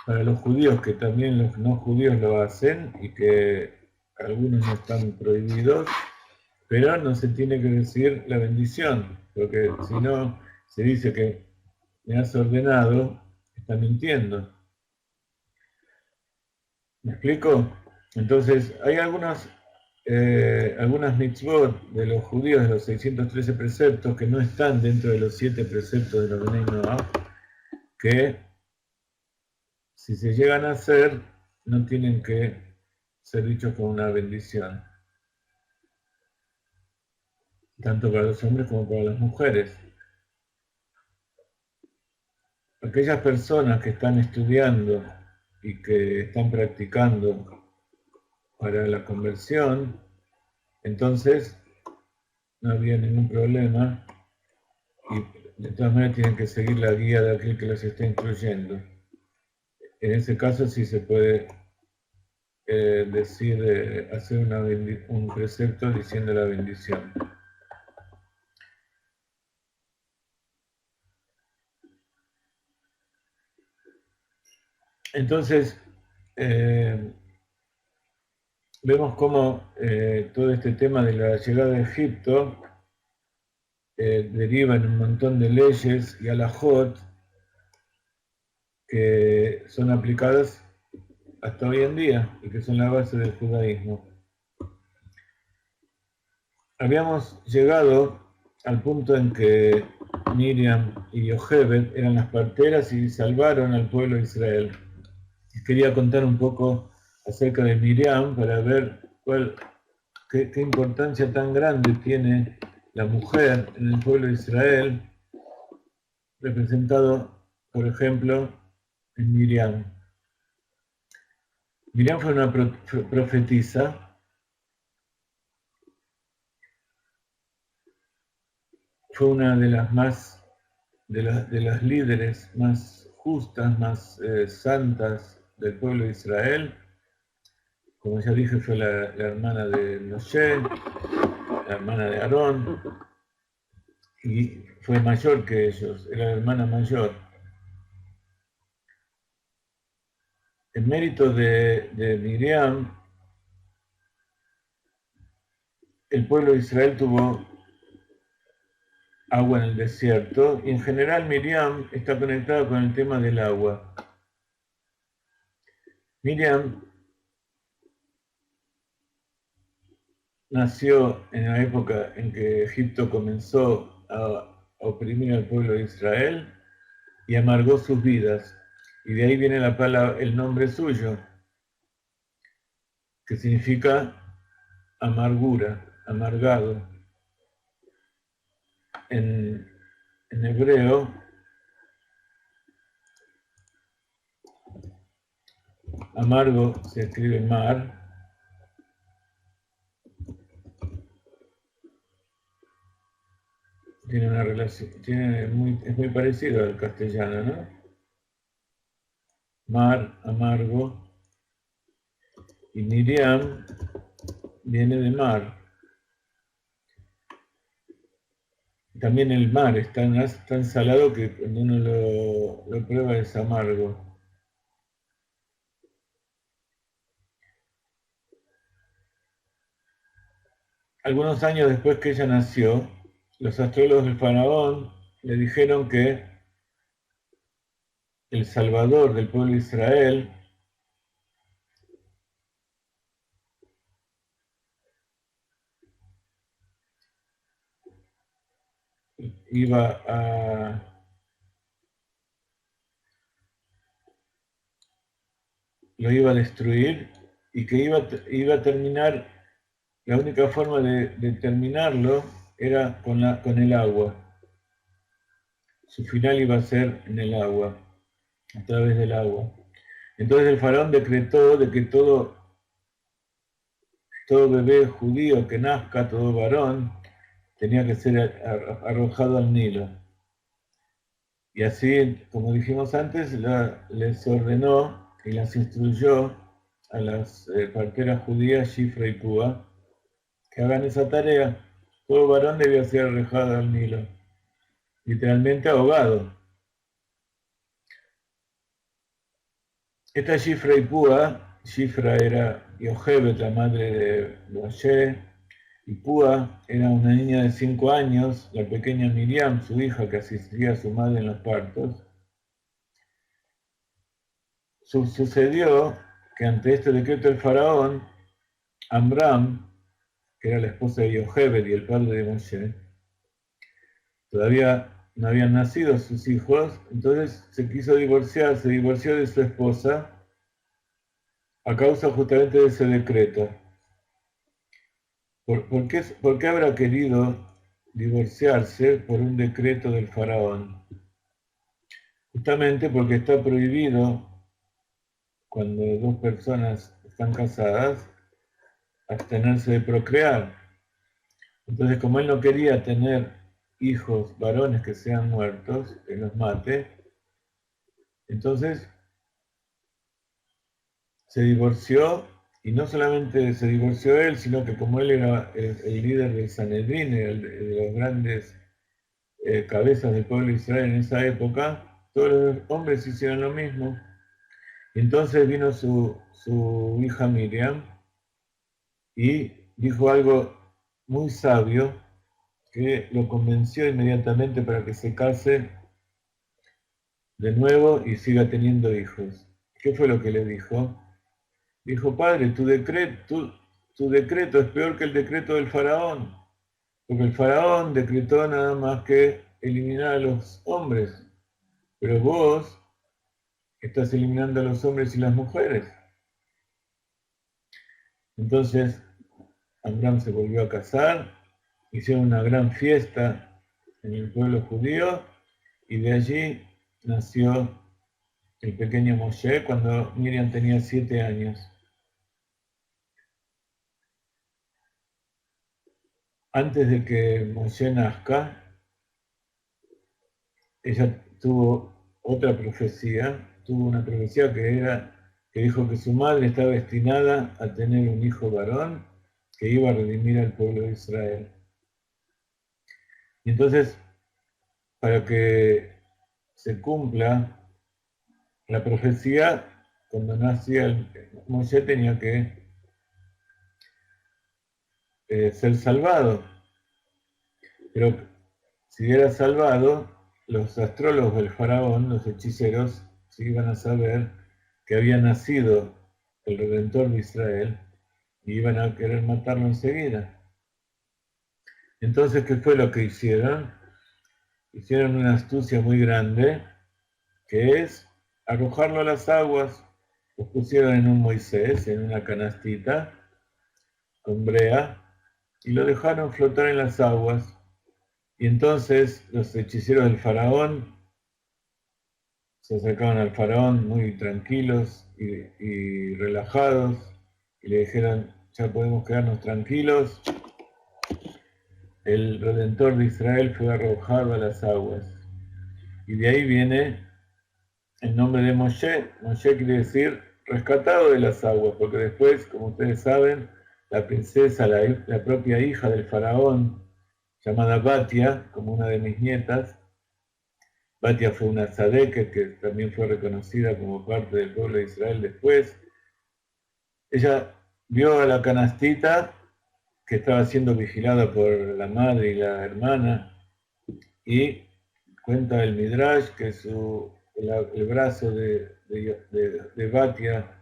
para los judíos que también los no judíos lo hacen y que algunos no están prohibidos, pero no se tiene que decir la bendición, porque si no se dice que me has ordenado, está mintiendo. ¿Me explico? Entonces, hay algunas mitzvot de los judíos, de los 613 preceptos, que no están dentro de los 7 preceptos de los Bnei Noach, que si se llegan a hacer, no tienen que ser dichos con una bendición, tanto para los hombres como para las mujeres. Aquellas personas que están estudiando y que están practicando para la conversión, entonces no había ningún problema y de todas maneras tienen que seguir la guía de aquel que los está instruyendo. En ese caso sí se puede hacer un precepto diciendo la bendición. Entonces, vemos cómo todo este tema de la llegada de Egipto deriva en un montón de leyes y halajot que son aplicadas hasta hoy en día y que son la base del judaísmo. Habíamos llegado al punto en que Miriam y Yochebed eran las parteras y salvaron al pueblo de Israel. Y quería contar un poco acerca de Miriam para ver qué importancia tan grande tiene la mujer en el pueblo de Israel, representado, por ejemplo, en Miriam. Miriam fue una profetisa, fue una de las líderes más justas, más santas del pueblo de Israel. Como ya dije, fue la hermana de Moshe, la hermana de Aarón, y fue mayor que ellos, era la hermana mayor. En mérito de Miriam, el pueblo de Israel tuvo agua en el desierto, y en general Miriam está conectada con el tema del agua. Miriam nació en la época en que Egipto comenzó a oprimir al pueblo de Israel y amargó sus vidas. Y de ahí viene el nombre suyo, que significa amargura, amargado. En hebreo, amargo se escribe mar, tiene una relación, es muy parecido al castellano, ¿no? Mar, amargo, y Miriam viene de mar. También el mar es tan salado que cuando uno lo prueba es amargo. Algunos años después que ella nació, los astrólogos del faraón le dijeron que el salvador del pueblo de Israel lo iba a destruir y que iba a terminar, la única forma de terminarlo era con el agua. Su final iba a ser en el agua, a través del agua. Entonces el faraón decretó de que todo bebé judío que nazca, todo varón, tenía que ser arrojado al Nilo. Y así, como dijimos antes, les ordenó y las instruyó a las parteras judías Shifra y Púa que hagan esa tarea. Todo varón debía ser arrojado al Nilo, literalmente ahogado. Esta Shifra y Púa, Shifra era Yochebed, la madre de Moshe, y Púa era una niña de 5 años, la pequeña Miriam, su hija, que asistía a su madre en los partos. Sucedió que ante este decreto del faraón, Amram, que era la esposa de Yochebed y el padre de Moshe, todavía no habían nacido sus hijos, entonces se divorció de su esposa a causa justamente de ese decreto. ¿Por qué habrá querido divorciarse por un decreto del faraón? Justamente porque está prohibido, cuando dos personas están casadas, abstenerse de procrear. Entonces, como él no quería tener hijos varones que sean muertos, que los mate, entonces se divorció, y no solamente se divorció él, sino que como él era el líder del Sanedrín, de los grandes cabezas del pueblo de Israel en esa época, todos los hombres hicieron lo mismo. Entonces vino su hija Miriam y dijo algo muy sabio que lo convenció inmediatamente para que se case de nuevo y siga teniendo hijos. ¿Qué fue lo que le dijo? Dijo: padre, tu decreto es peor que el decreto del faraón, porque el faraón decretó nada más que eliminar a los hombres, pero vos estás eliminando a los hombres y las mujeres. Entonces, Amram se volvió a casar, hicieron una gran fiesta en el pueblo judío, y de allí nació el pequeño Moshe cuando Miriam tenía 7 años. Antes de que Moshe nazca, ella tuvo otra profecía, tuvo una profecía que dijo que su madre estaba destinada a tener un hijo varón que iba a redimir al pueblo de Israel. Y entonces, para que se cumpla la profecía, cuando nacía Moshe tenía que ser salvado. Pero si era salvado, los astrólogos del faraón, los hechiceros, se iban a saber que había nacido el Redentor de Israel y iban a querer matarlo enseguida. Entonces, ¿qué fue lo que hicieron? Hicieron una astucia muy grande, que es arrojarlo a las aguas. Lo pusieron en un Moisés, en una canastita, con brea, y lo dejaron flotar en las aguas. Y entonces los hechiceros del faraón se acercaban al faraón muy tranquilos y relajados, y le dijeron, ya podemos quedarnos tranquilos, el Redentor de Israel fue arrojado a las aguas. Y de ahí viene el nombre de Moshe. Moshe quiere decir rescatado de las aguas, porque después, como ustedes saben, la princesa, la propia hija del faraón, llamada Batia, como una de mis nietas, Batia fue una tzadeke que también fue reconocida como parte del pueblo de Israel después. Ella vio a la canastita que estaba siendo vigilada por la madre y la hermana, y cuenta el Midrash que el brazo de Batia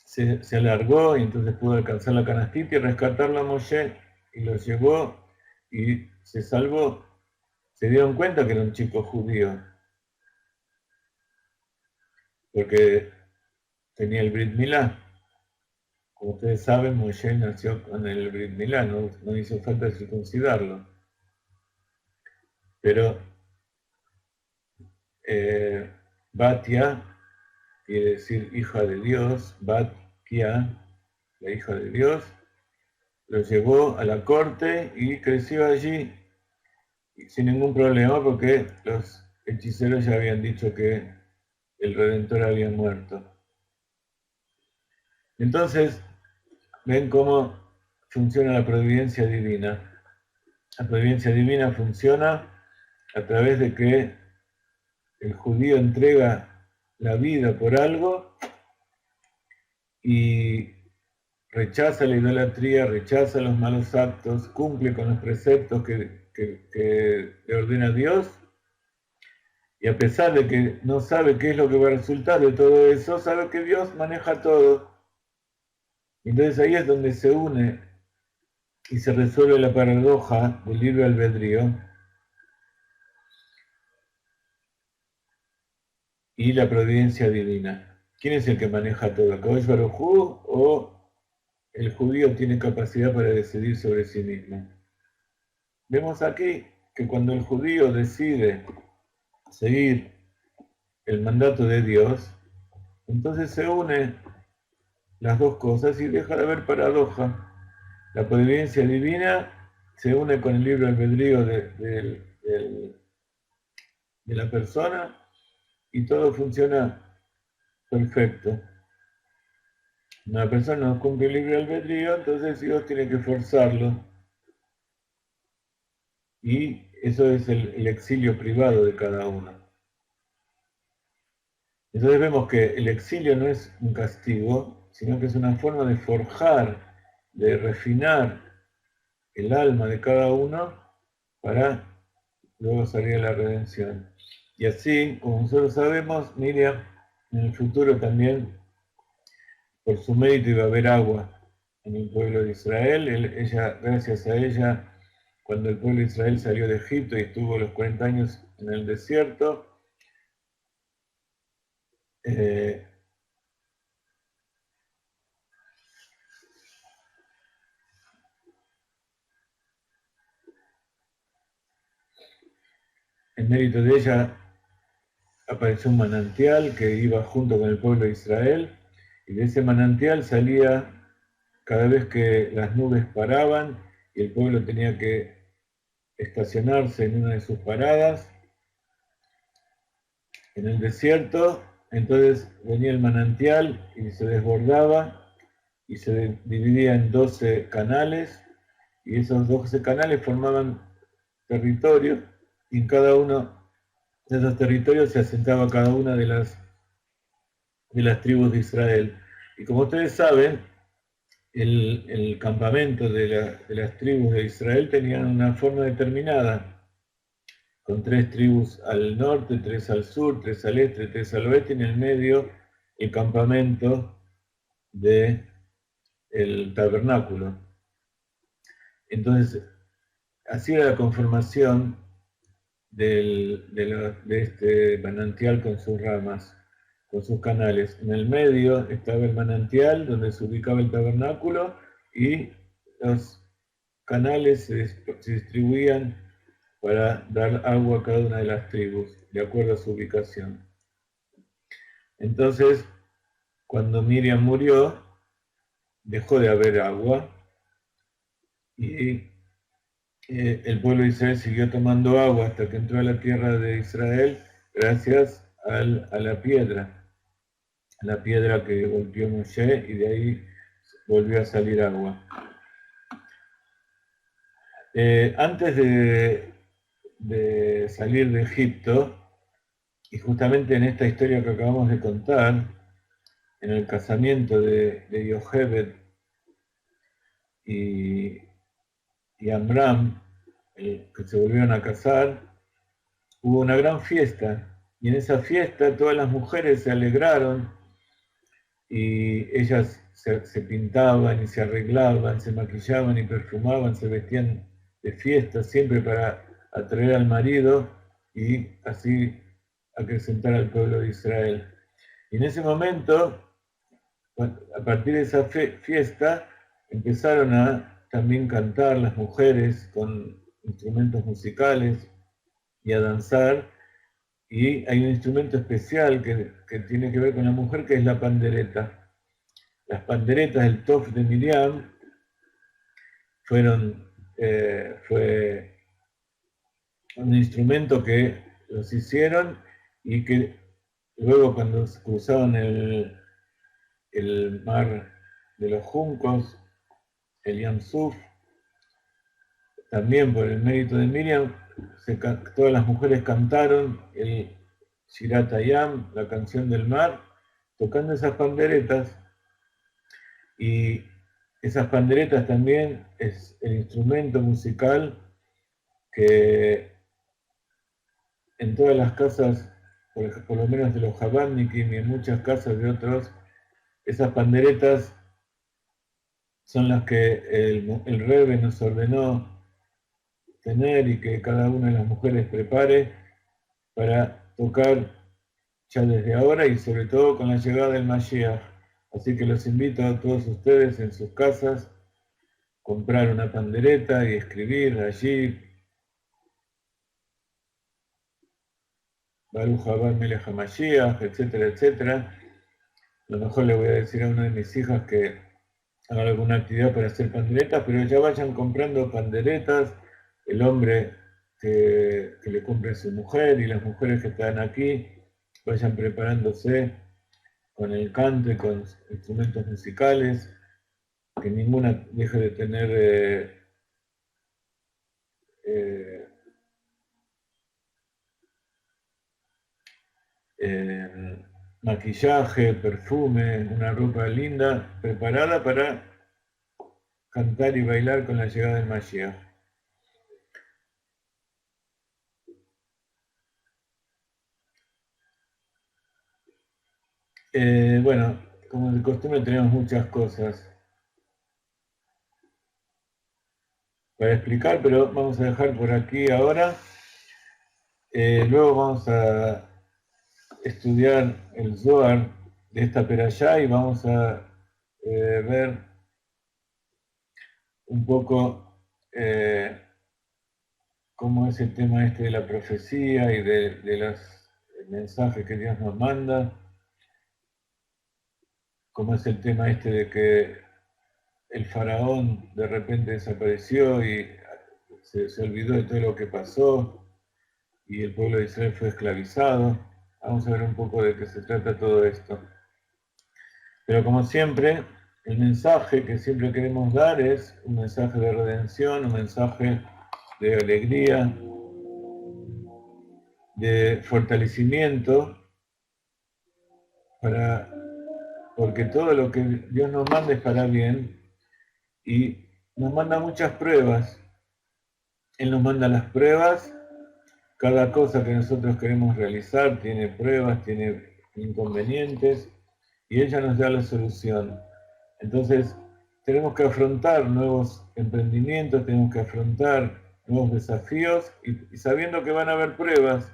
se alargó y entonces pudo alcanzar la canastita y rescatarla a Moshe, y lo llevó y se salvó. Se dieron cuenta que era un chico judío, porque tenía el Brit Milá. Como ustedes saben, Moshe nació con el Brit Milá, no hizo falta circuncidarlo. Pero Batia quiere decir hija de Dios, Batia, la hija de Dios, lo llevó a la corte y creció allí sin ningún problema, porque los hechiceros ya habían dicho que el Redentor había muerto. Entonces, ven cómo funciona la providencia divina. La providencia divina funciona a través de que el judío entrega la vida por algo y rechaza la idolatría, rechaza los malos actos, cumple con los preceptos que le ordena Dios, y a pesar de que no sabe qué es lo que va a resultar de todo eso, sabe que Dios maneja todo. Entonces ahí es donde se une y se resuelve la paradoja del libre albedrío y la providencia divina. ¿Quién es el que maneja todo? ¿Kadosh Baruj Hu, o el judío tiene capacidad para decidir sobre sí mismo? Vemos aquí que cuando el judío decide seguir el mandato de Dios, entonces se une las dos cosas y deja de haber paradoja. La providencia divina se une con el libre albedrío de la persona, y todo funciona perfecto. Una persona no cumple el libre albedrío, entonces Dios tiene que forzarlo. Y eso es el exilio privado de cada uno. Entonces vemos que el exilio no es un castigo, sino que es una forma de forjar, de refinar el alma de cada uno para luego salir a la redención. Y así, como nosotros sabemos, Miriam en el futuro también, por su mérito, iba a haber agua en el pueblo de Israel. Gracias a ella, cuando el pueblo de Israel salió de Egipto y estuvo los 40 años en el desierto, en mérito de ella apareció un manantial que iba junto con el pueblo de Israel, y de ese manantial salía cada vez que las nubes paraban y el pueblo tenía que estacionarse en una de sus paradas en el desierto. Entonces venía el manantial y se desbordaba y se dividía en 12 canales, y esos 12 canales formaban territorios, y en cada uno de esos territorios se asentaba cada una de las tribus de Israel. Y como ustedes saben, el campamento de las tribus de Israel tenían una forma determinada, con 3 tribus al norte, 3 al sur, 3 al este, 3 al oeste, y en el medio el campamento del tabernáculo. Entonces, así era la conformación de este manantial con sus ramas, con sus canales. En el medio estaba el manantial donde se ubicaba el tabernáculo, y los canales se distribuían para dar agua a cada una de las tribus, de acuerdo a su ubicación. Entonces, cuando Miriam murió, dejó de haber agua, y el pueblo de Israel siguió tomando agua hasta que entró a la tierra de Israel gracias a la piedra que golpeó Moshe, y de ahí volvió a salir agua. Antes de salir de Egipto, y justamente en esta historia que acabamos de contar, en el casamiento de Yochebed y Amram, que se volvieron a casar, hubo una gran fiesta, y en esa fiesta todas las mujeres se alegraron, y ellas se pintaban y se arreglaban, se maquillaban y perfumaban, se vestían de fiesta, siempre para atraer al marido y así acrecentar al pueblo de Israel. Y en ese momento, a partir de esa fiesta, empezaron a también cantar las mujeres con instrumentos musicales y a danzar, y hay un instrumento especial que tiene que ver con la mujer, que es la pandereta. Las panderetas del Tof de Miriam fue un instrumento que los hicieron, y que luego, cuando cruzaron el mar de los juncos, el Yam Suf, también por el mérito de Miriam, todas las mujeres cantaron el Shirat Hayam, la canción del mar, tocando esas panderetas. Y esas panderetas también es el instrumento musical que en todas las casas, por lo menos de los Jabadnikim y en muchas casas de otros, esas panderetas son las que el Rebbe nos ordenó tener, y que cada una de las mujeres prepare para tocar ya desde ahora, y sobre todo con la llegada del Mashiach. Así que los invito a todos ustedes en sus casas comprar una pandereta y escribir allí Baruch Haba Melech HaMashiach, etcétera, etcétera. A lo mejor le voy a decir a una de mis hijas que haga alguna actividad para hacer panderetas, pero ya vayan comprando panderetas, el hombre que le compre a su mujer, y las mujeres que están aquí vayan preparándose con el canto y con instrumentos musicales, que ninguna deje de tener maquillaje, perfume, una ropa linda, preparada para cantar y bailar con la llegada del Mashiach. Bueno, como de costumbre tenemos muchas cosas para explicar, pero vamos a dejar por aquí ahora. Luego vamos a estudiar el Zohar de esta perashá, y vamos a ver un poco cómo es el tema este de la profecía y de los mensajes que Dios nos manda, cómo es el tema este de que el faraón de repente desapareció y se olvidó de todo lo que pasó y el pueblo de Israel fue esclavizado. Vamos a ver un poco de qué se trata todo esto. Pero como siempre, el mensaje que siempre queremos dar es un mensaje de redención, un mensaje de alegría, de fortalecimiento, porque todo lo que Dios nos manda es para bien y nos manda muchas pruebas. Él nos manda las pruebas, cada cosa que nosotros queremos realizar tiene pruebas, tiene inconvenientes y ella nos da la solución. Entonces, tenemos que afrontar nuevos emprendimientos, tenemos que afrontar nuevos desafíos y sabiendo que van a haber pruebas,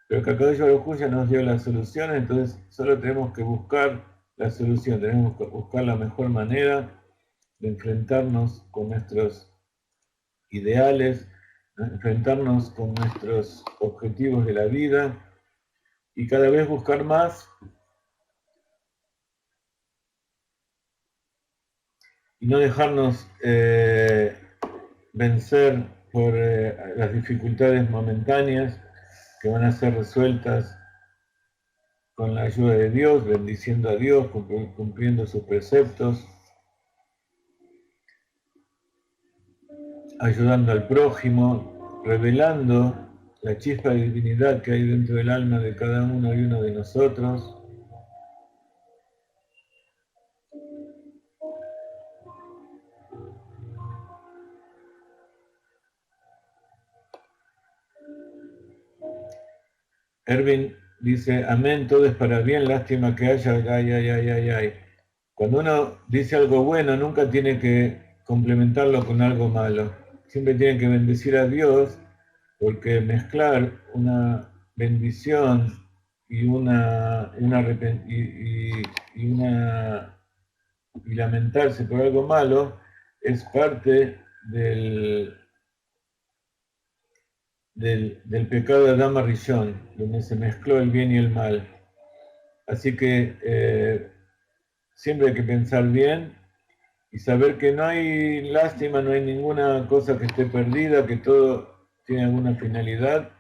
pero que Akadosh Baruj Hu ya nos dio las soluciones, entonces solo tenemos que buscar la solución, tenemos que buscar la mejor manera de enfrentarnos con nuestros ideales, enfrentarnos con nuestros objetivos de la vida y cada vez buscar más y no dejarnos vencer por las dificultades momentáneas que van a ser resueltas con la ayuda de Dios, bendiciendo a Dios, cumpliendo sus preceptos, ayudando al prójimo, revelando la chispa de divinidad que hay dentro del alma de cada uno y uno de nosotros. Erwin dice, amén, todo es para bien, lástima que haya, ay. Cuando uno dice algo bueno, nunca tiene que complementarlo con algo malo. Siempre tiene que bendecir a Dios, porque mezclar una bendición y y lamentarse por algo malo es parte del pecado de Adán Rishon, donde se mezcló el bien y el mal. Así que siempre hay que pensar bien y saber que no hay lástima, no hay ninguna cosa que esté perdida, que todo tiene alguna finalidad.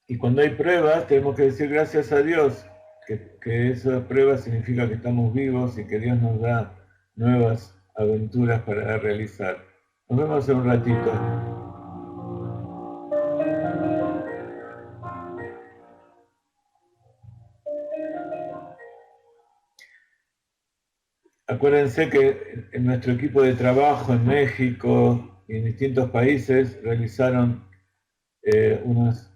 Y cuando hay pruebas, tenemos que decir gracias a Dios, que esa prueba significa que estamos vivos y que Dios nos da nuevas aventuras para realizar. Nos vemos en un ratito. Acuérdense que en nuestro equipo de trabajo en México y en distintos países realizaron unos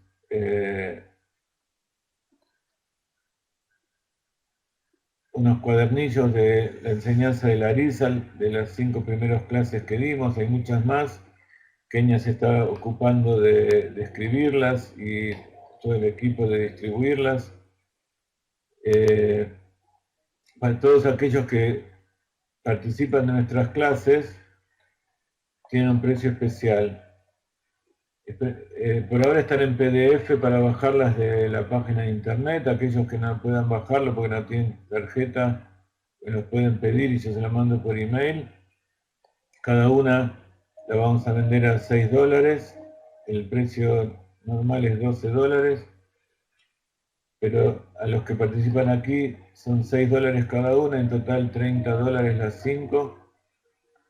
cuadernillos de la enseñanza de la Arizal, de las 5 primeras clases que dimos, hay muchas más. Kenia se está ocupando de escribirlas y todo el equipo de distribuirlas. Para todos aquellos que participan de nuestras clases, tienen un precio especial. Por ahora están en PDF para bajarlas de la página de internet. Aquellos que no puedan bajarlo porque no tienen tarjeta, nos pueden pedir y yo se la mando por email. Cada una la vamos a vender a $6. El precio normal es $12, pero a los que participan aquí son $6 cada una, en total $30 las 5.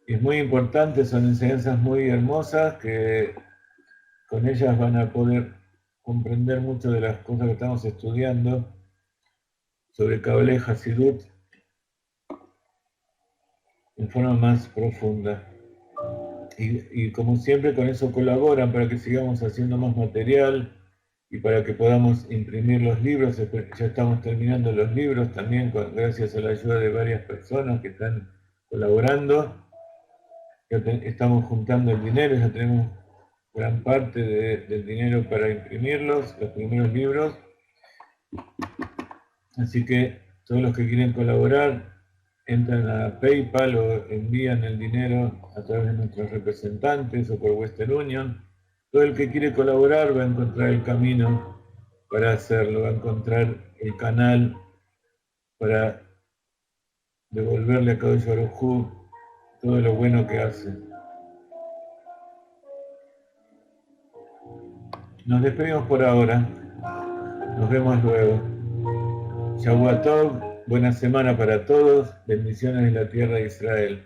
Y es muy importante, son enseñanzas muy hermosas que con ellas van a poder comprender mucho de las cosas que estamos estudiando sobre Kabbalah y Hasidut en forma más profunda. Y como siempre con eso colaboran para que sigamos haciendo más material y para que podamos imprimir los libros. Ya estamos terminando los libros también gracias a la ayuda de varias personas que están colaborando. Ya estamos juntando el dinero, ya tenemos gran parte del dinero para imprimirlos, los primeros libros. Así que todos los que quieren colaborar entran a PayPal o envían el dinero a través de nuestros representantes o por Western Union. Todo el que quiere colaborar va a encontrar el camino para hacerlo, va a encontrar el canal para devolverle a Kadosh Baruj Hu todo lo bueno que hace. Nos despedimos por ahora. Nos vemos luego. Shavua Tov, buena semana para todos. Bendiciones en la tierra de Israel.